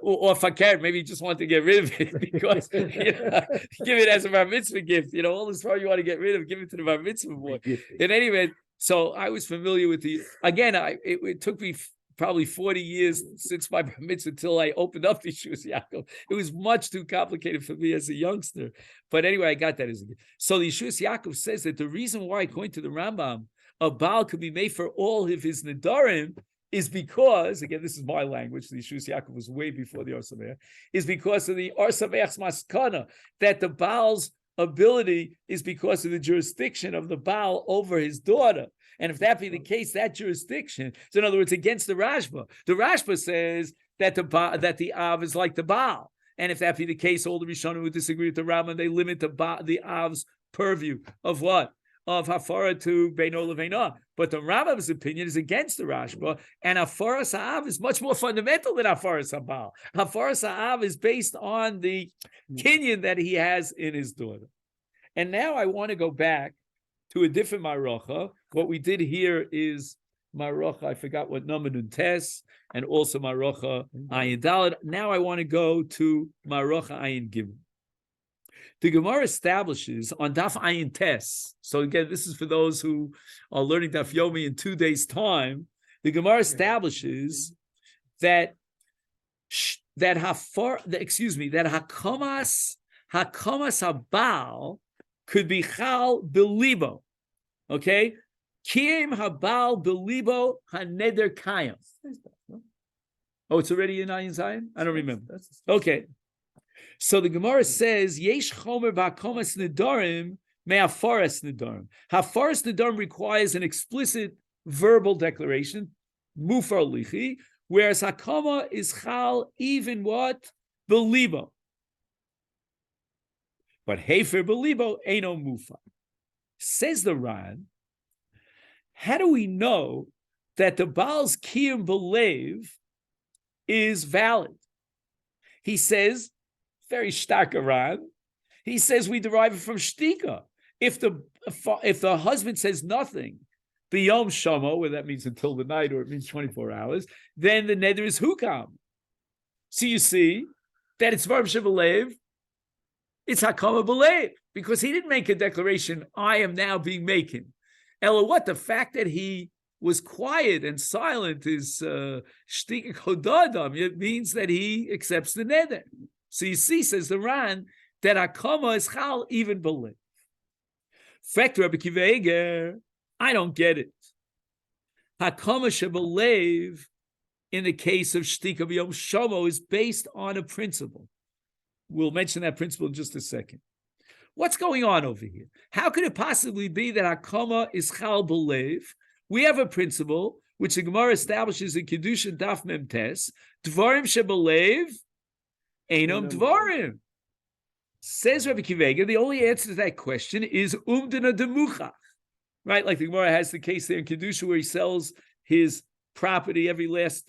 or Fakir, maybe you just want to get rid of it because give it as a bar mitzvah gift. All this part you want to get rid of, give it to the bar mitzvah boy. In any event, so I was familiar with it took me probably 40 years since my bar mitzvah until I opened up the Yeshuas Yaakov. It was much too complicated for me as a youngster. But anyway, I got that as a gift. So the Yeshuas Yaakov says that the reason why, according to the Rambam, a Baal could be made for all of his Nedarim is because, again, this is my language, the Yeshuas Yaakov was way before the Arsameach, is because of the Arsameach's maskana, that the Baal's ability is because of the jurisdiction of the Baal over his daughter. And if that be the case, that jurisdiction, so in other words, against the Rashba. The Rashba says that the Av is like the Baal. And if that be the case, all the Rishonim would disagree with the Rambam. They limit the Av's purview of what? Of Hafara to Beino Leveina. But the Rambam's opinion is against the Rashba, and Hafaras Ha'av is much more fundamental than Hafaras Ha'Baal. Hafaras Ha'av is based on the kinyan that he has in his daughter. And now I want to go back to a different Marocha. What we did here is Marocha, I forgot what number, Nuntes, and also Marocha Ayin Daled. Now I want to go to Marocha Ayin Gimel. The Gemara establishes on Daf Ayin Tes. So again, this is for those who are learning Daf Yomi in 2 days' time. The Gemara establishes that Hakamas Habal could be Chal Belibo. Okay? Kim Habal Belibo Haneder Kayam. Oh, it's already in Ayin Zayin? I don't remember. Okay. So the Gemara says, Yesh Chomer Ba'akomas Nedarim me'afaras Nedarim. Hafaras Nedarim requires an explicit verbal declaration, Mufar Lichi, whereas Hakama is Chal even what? Belibo. But Hefer Belibo ain't no Mufar. Says the Ran, how do we know that the Baal's Kiyum Belev is valid? He says, very stark Ran, he says we derive it from Shtika. If the husband says nothing, B'yom Shamo, where that means until the night or it means 24 hours, then the neder is Hukam. So you see that it's Varm Shevalev, it's Hakama Belev, because he didn't make a declaration, I am now being making. Ella, what? The fact that he was quiet and silent is Shtika Chodadam. It means that he accepts the neder. So you see, says the Ran, that Hakama is Chal even Belev. Fact, Rabbi Akiva Eiger, I don't get it. Hakama Shebelev, in the case of Shtika B'Yom Shomo, is based on a principle. We'll mention that principle in just a second. What's going on over here? How could it possibly be that Hakama is Chal B'Lev? We have a principle which the Gemara establishes in Kedushin Daf Mem Tes, Dvarim Shebelev, Einam Dvarim. Says Rabbi Kivega, the only answer to that question is Umdana Demuchach. Right? Like the Gemara has the case there in Kedusha where he sells his property, every last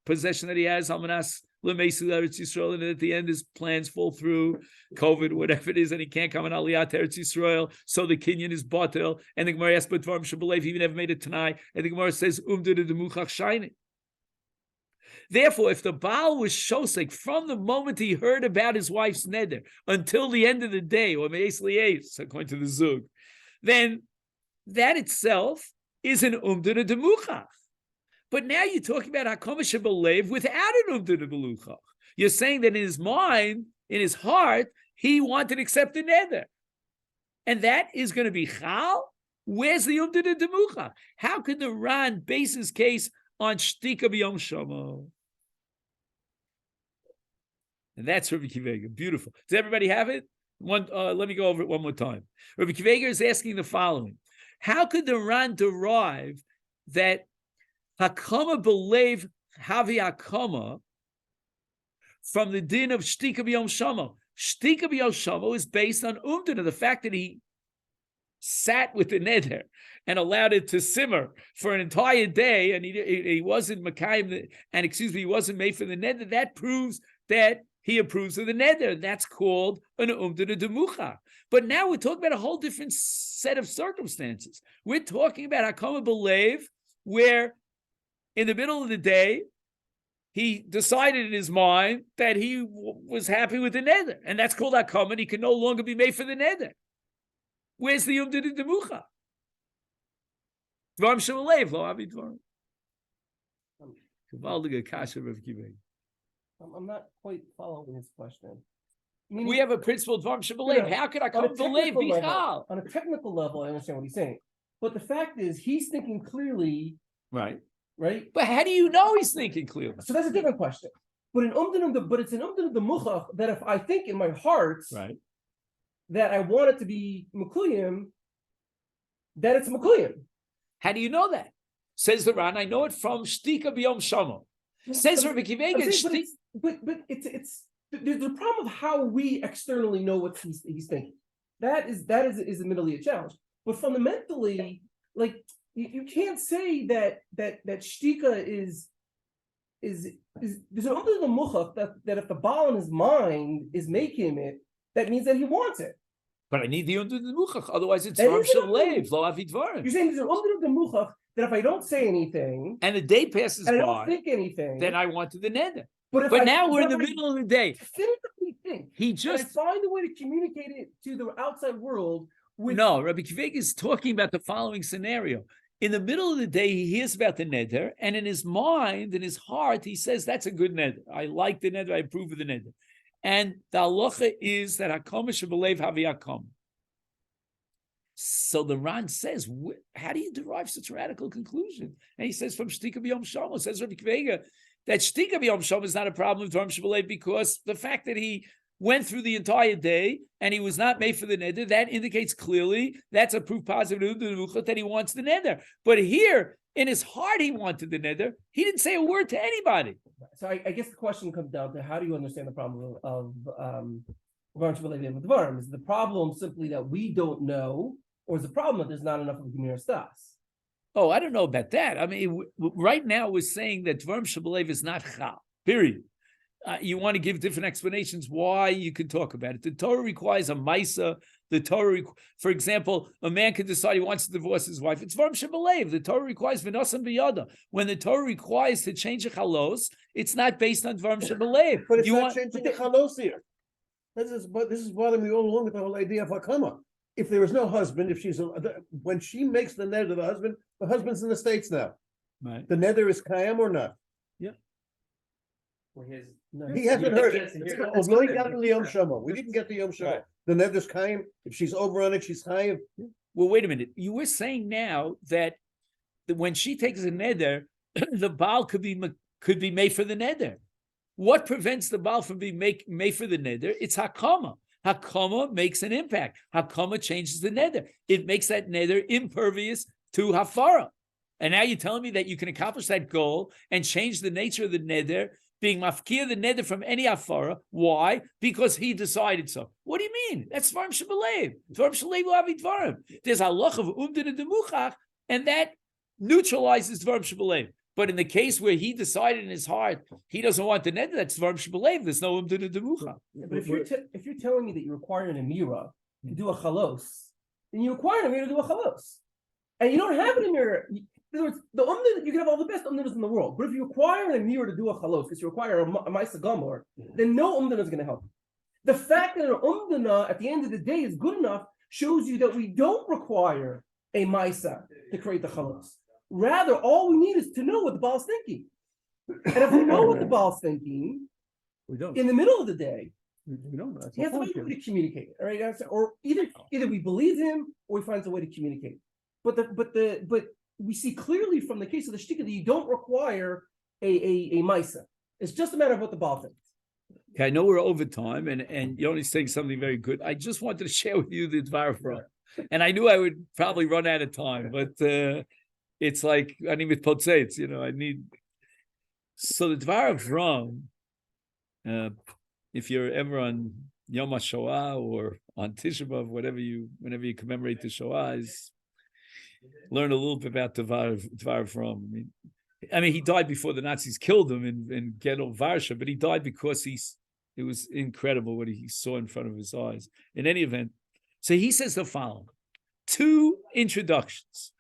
possession that he has, Almanas L'Meisu Eretz Yisrael, and at the end his plans fall through, COVID, whatever it is, and he can't come on Aliyah to Eretz Yisrael, so the Kinyan is batel, and the Gemara asks, but Dvarim Shebelev, he even never made it tonight, and the Gemara says, Umdana Demuchach Shaining. Therefore, if the Baal was shosek from the moment he heard about his wife's neder until the end of the day, or me'es li'es, according to the Zug, then that itself is an umdana demuchach. But now you're talking about hakama shebelev without an umdana demuchach. You're saying that in his mind, in his heart, he wanted to accept the neder. And that is going to be chal? Where's the umdana demuchach? How could the Ran base his case on shtika b'yom shama? And that's Rabbi Kivega. Beautiful. Does everybody have it? Let me go over it one more time. Rabbi Kivega is asking the following. How could the Ran derive that Hakama b'lev havi Hakama from the din of shtika b'yom shama? Shtika b'yom shama is based on umdana, the fact that he sat with the neder and allowed it to simmer for an entire day, and he wasn't Makayim, and he wasn't made for the neder. That proves that he approves of the neder. That's called an umdana demucha. But now we're talking about a whole different set of circumstances. We're talking about Hakama b'lev, where in the middle of the day, he decided in his mind that he was happy with the neder, and that's called Hakama, and he can no longer be made for the neder. Where's the umdana demucha? Dvarim shebelev, lo avi dvarim. Gewaldige kasha Rav Kivega. I'm not quite following his question. We have a principle, Dvarim Shebelev. How could I come believe Bichal? On a technical level, I understand what he's saying. But the fact is, he's thinking clearly. Right. Right? But how do you know he's thinking clearly? So that's a different question. But it's an umdana demuchach that if I think in my heart that I want it to be Mekuyim, that it's Mekuyim. How do you know that? Says the Ran, I know it from Shtika B'Yom Shama. Says Rabbi Kivega, but it's there's the problem of how we externally know what he's thinking. That is admittedly a challenge. But fundamentally, like you can't say that shtika is there's an under the muchach that if the Baal in his mind is making it, that means that he wants it. But I need the under the muchach, otherwise it's Dvarim Shebelev, lo avi dvarim. You're saying there's an under the muchach that if I don't say anything and the day passes and by, I don't think anything, then I wanted the neder. But now we're in the middle of the day. Definitively think. He just find a way to communicate it to the outside world. No, Rabbi Kivega is talking about the following scenario. In the middle of the day, he hears about the neder, and in his mind, in his heart, he says, that's a good neder. I like the neder, I approve of the neder. And the halacha is that Hakama shebelev havi Hakama. So the Ran says, how do you derive such a radical conclusion? And he says, from Shtika B'Yom Shama, says Rabbi Kivega, that Shtika B'Yom Shama is not a problem with Dvarim Shebelev because the fact that he went through the entire day and he was not made for the neder, that indicates clearly that's a proof positive that he wants the neder. But here, in his heart, he wanted the neder. He didn't say a word to anybody. So I guess the question comes down to how do you understand the problem of Dvarim Shebelev with Dvarim? Is the problem simply that we don't know, or is the problem that there's not enough of Gemir Stas? Oh, I don't know about that. I mean, right now we're saying that Dvarim Shebelev is not Chal, period. You want to give different explanations why you can talk about it. The Torah requires a Maisa. The Torah, for example, a man can decide he wants to divorce his wife. It's Dvarim Shebelev. The Torah requires V'nosam B'yada. When the Torah requires to change a chalos, it's not based on Dvarim Shebelev. But it's not changing the chalos here. This is bothering me all along with the whole idea of Hakama. If there is no husband, when she makes the neder to the husband's in the States now. Right. The neder is Kayam or not? Yeah. He hasn't heard it. Although he got the Yom Shama. We didn't get the Yom Shama. Right. The neder's Kayam. If she's over on it, she's Kayam. Well, wait a minute. You were saying now that when she takes a neder, the Baal could be made for the neder. What prevents the Baal from being made for the neder? It's Hakama. Hakama makes an impact. Hakama changes the neder. It makes that neder impervious to Hafaram. And now you're telling me that you can accomplish that goal and change the nature of the neder, being mafkir the neder from any Hafara. Why? Because he decided so. What do you mean? That's Dvarim Shebelev. Dvarim Shebelev Lavi Dvarim. There's a halach of umdin and demuchach, and that neutralizes Dvarim Shebelev. But in the case where he decided in his heart he doesn't want the neder, that's Dvarim Shebelev. There's no umdin and demuchach. But if you're telling me that you require an amira to do a chalos, then you require an amira to do a chalos, and you don't have an amira. In other words, the umdin, you can have all the best umdinas in the world, but if you require an amira to do a chalos, because you require a ma'isa gamor, then no umdina is going to help. The fact that an umdina at the end of the day is good enough shows you that we don't require a ma'isa to create the chalos. Rather, all we need is to know what the Baal's thinking. And if we know what the Baal's thinking, We don't. in the middle of the day, We don't. That's he has the a point way here. to communicate. All right, or either we believe him or he finds a way to communicate. But we see clearly from the case of the shtika that you don't require a ma'isa. It's just a matter of what the Baal thinks. Okay, I know we're over time, and Yoni's saying something very good. I just wanted to share with you the Dvar From. And I knew I would probably run out of time, but it's like, I need with Potzeitz, I need. So the Dvar From, if you're ever on Yom HaShoah or on Tisha B'Av, whenever you commemorate the Shoah, is learn a little bit about Dvar From. I mean, he died before the Nazis killed him in Ghetto Varsha, but he died because it was incredible what he saw in front of his eyes. In any event, so he says the following: 2 introductions.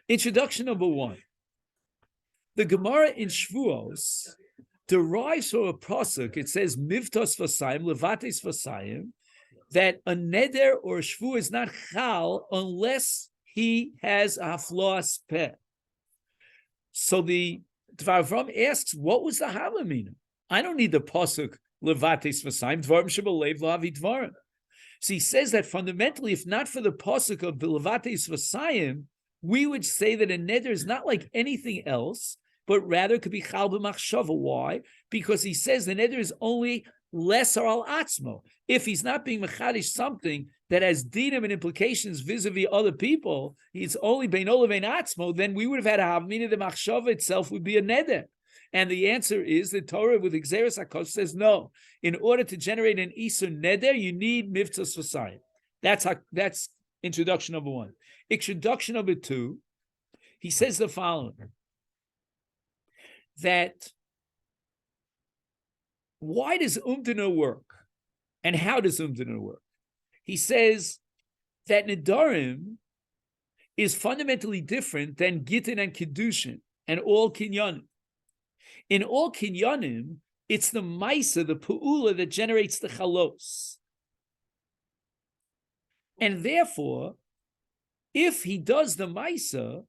Introduction number 1. The Gemara in Shvuos derives from a pasuk. It says Mivtos Vasayim, Levates Vasayim, that a neder or a shvu is not chal unless he has a haflas peh. So the Dvar Avram asks, what was the halamina? I don't need the pasuk levates v'saim dvarim shebelev lavi dvarim. So he says that fundamentally, if not for the pasuk of levates v'saim, we would say that a neder is not like anything else, but rather could be chal b'machshava. Why? Because he says the neder is only lesser al atzmo. If he's not being mechadish something that has dinim and implications vis-a-vis other people, it's only beino levein atzmo, then we would have had a havmina. The machshava itself would be a neder. And the answer is the Torah with Xeris HaKosh says no. In order to generate an isur neder, you need mivtzas v'sayim. That's introduction number 1. Introduction number 2, he says the following: that why does umdana work, and how does umdana work? He says that Nedarim is fundamentally different than Gittin and Kiddushin and all Kinyanim. In all Kinyanim, it's the Maisa, the Pu'ula, that generates the Chalos. And therefore, if he does the Maisa,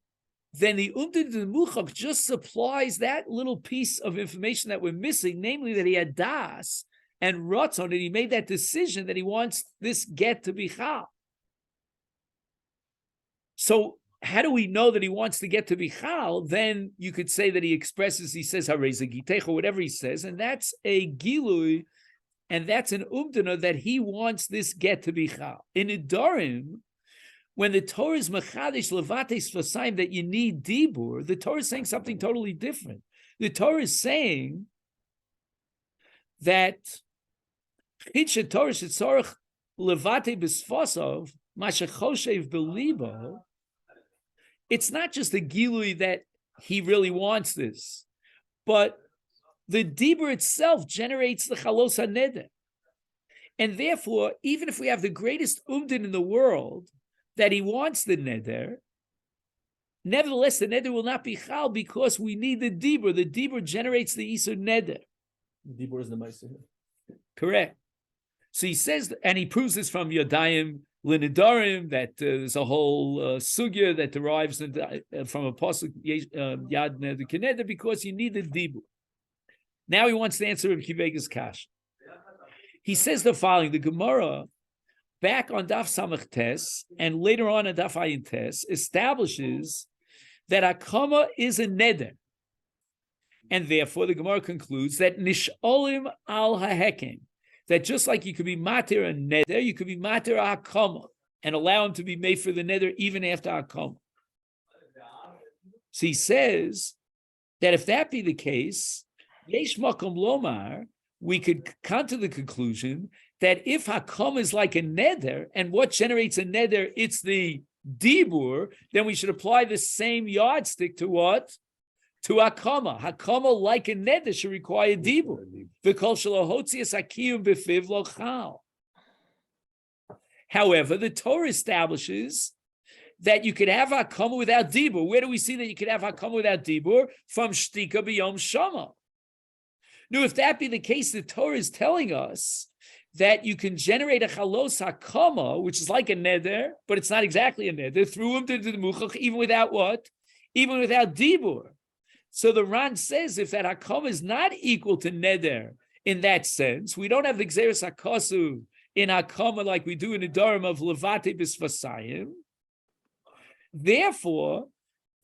then the Umdin Muchak just supplies that little piece of information that we're missing, namely that he had Das and Ratzon, and he made that decision that he wants this get to be Chal. So how do we know that he wants to get to be Chal? Then you could say that he says Hareza Gitech, or whatever he says, and that's a Gilui, and that's an Umdana that he wants this get to be Chal. In Nedarim, when the Torah is Mechadish Levates Vasayim that you need Dibur, the Torah is saying something totally different. The Torah is saying that Chitche Torah Shetzorach Levate B'Sfosov Mashachoshev Belibo. It's not just a Gilui that he really wants this, but the Dibur itself generates the Chalos HaNeder. And therefore, even if we have the greatest Umdin in the world, that he wants the neder, nevertheless, the neder will not be chal because we need the dibur. The dibur generates the isur neder. Dibur is the Maisa. Correct. So he says, and he proves this from Yodayim Nedarim, that there's a whole sugya that derives from a pasuk Yad Neder Keneder, because you need the dibur. Now he wants to answer Reb Kivega's kash. He says the following: the Gemara, back on Daf Samach Tes, and later on Daf Ayin Tes, establishes that Akama is a neder. And therefore the Gemara concludes that Nisholim al Hahekim, that just like you could be matir a neder, you could be matir a hakama and allow him to be made for the neder even after hakama. So he says that if that be the case, yesh makom lomar, we could come to the conclusion that if hakama is like a neder, and what generates a neder, it's the dibur, then we should apply the same yardstick to what? To hakama. Hakama, like a neder, should require dibur. V'kol shalohotzias hakiyum b'fiv lo chal. However, the Torah establishes that you could have hakama without dibur. Where do we see that you could have hakama without dibur? From shtika b'yom shama. Now, if that be the case, the Torah is telling us that you can generate a chalos hakama, which is like a neder, but it's not exactly a neder, through him to the muchach, even without what? Even without dibur. So the Ran says if that hakama is not equal to neder in that sense, we don't have the gzeres hakasu in hakama like we do in the Nedarim of levate b'svasayim. Therefore,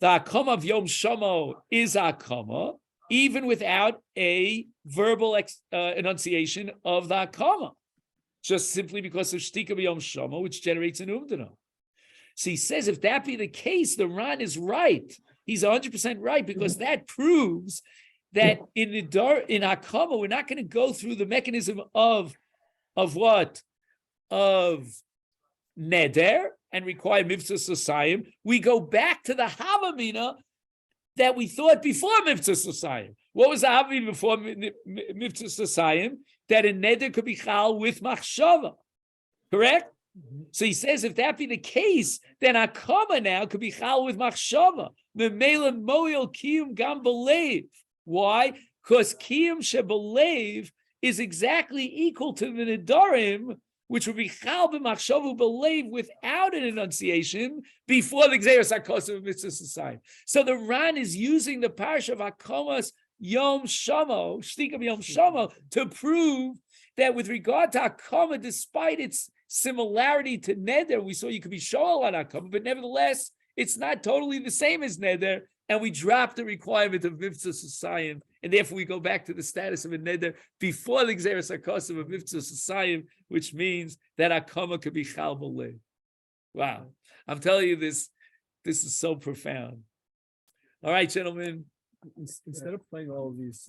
the hakama of Yom Shamo is hakama, even without a verbal enunciation of the hakama, just simply because of shtika b'yom shama, which generates an umdana. So he says, if that be the case, the Ran is right. He's 100% right, because that proves that in hakama, we're not going to go through the mechanism of what? Of neder and require mitzvah sosayim. We go back to the havamina that we thought before mitzvah sosayim. What was the havamina before mitzvah sosayim? That a neder could be chal with machshava. Correct? So he says, if that be the case, then hakama now could be chal with machshava. Memela moil kiyum gam belev. Why? Because kiyum shebelev is exactly equal to the nedarim, which would be chal b'machshava belev without an enunciation before the gzeres hakos of mitzvah sosayim. So the Ran is using the parish of hakamas Yom Shamo, Shtikam Yom Shamo, to prove that with regard to hakama, despite its similarity to neder, we saw you could be shoal on hakama, but nevertheless, it's not totally the same as neder, and we drop the requirement of mitzvah sosayim, and therefore we go back to the status of a neder before the gzeres hakos of mitzvah sosayim, which means that hakama could be chal b'lev. Wow, I'm telling you this is so profound. All right, gentlemen. Instead of playing all of these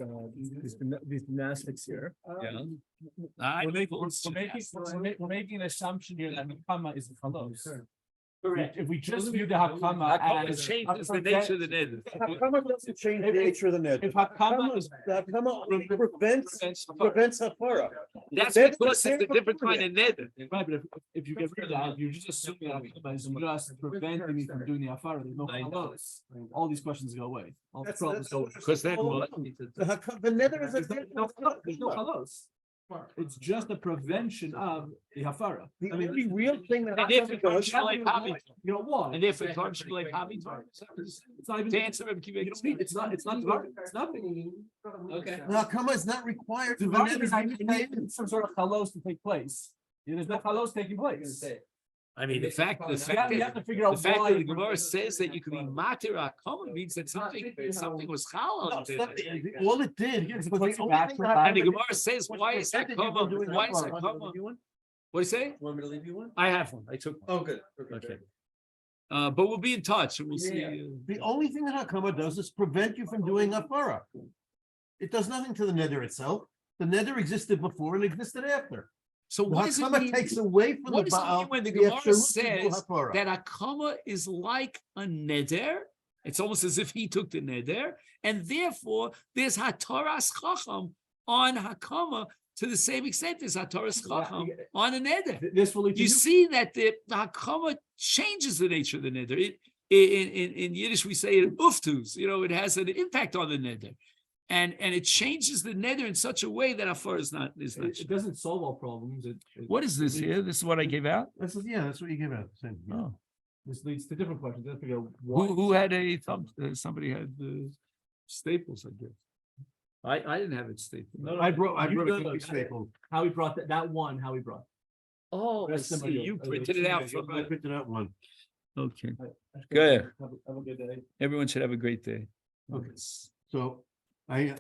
gymnastics here, We're making an assumption here that hakama is the chalos. Correct. If we just view the hakama as changes the nature of the neder. Hakama doesn't change the nature of the neder. if hakama is The hakama prevents hafara. That's because it's a different kind of neder. right, but if you get rid of that, you're just assuming that hakama is just preventing me from doing the hafara. There's no chalos. All these questions go away. All the problems go away. Because then what? The neder is a There's no chalos. It's just a prevention of the hafara. The only real thing that And if hakama it does. comes like hobby, You know why? and if it comes like hobby time, It's not even. to answer him, You don't need, it's not. It's nothing. Okay. The hakama is not required. The for the value is neder. I need some sort of chalos to take place. There's no chalos taking place. I mean, the fact You have to figure the out fact why. that the Gemara says that you can be matir hakama means that something was chal No, on it's it. not all it did. Yes, was but the only back thing to that back. And the happened- Gemara says, why is Said that you were hakama? doing Why is hafara. hakama? What do you say? Want me to leave you one? I have one. I took one. Oh, good. Okay. But we'll be in touch and we'll see. The only thing that hakama does is prevent you from doing hafara. It does nothing to the neder itself. The neder existed before and existed after. So The what does it hakama mean? takes away from What the does it baal mean when the the Gemara efshirut to do says hafara. that hakama is like a neder? It's almost as if he took the neder, and therefore there's hataras chacham on hakama to the same extent as hataras chacham on a neder. This will lead to You see that the hakama changes the nature of the neder. In Yiddish we say it uftus. It has an impact on the neder, and it changes the neder in such a way that hafar is not. It doesn't solve all problems. What is this here? This is what I gave out. That's what you give out. Same, yeah. Oh. This leads to different questions. Let's figure out why. Who had a thumb? Somebody had staples, I guess. I didn't have it stapled. No, I brought you a did cookie it. staple. How he brought that one, how he brought. Oh, I Rest of see. my- You printed it out from. I printed out one. Okay. Good. Good. Have a good day. Everyone should have a great day. Okay. So I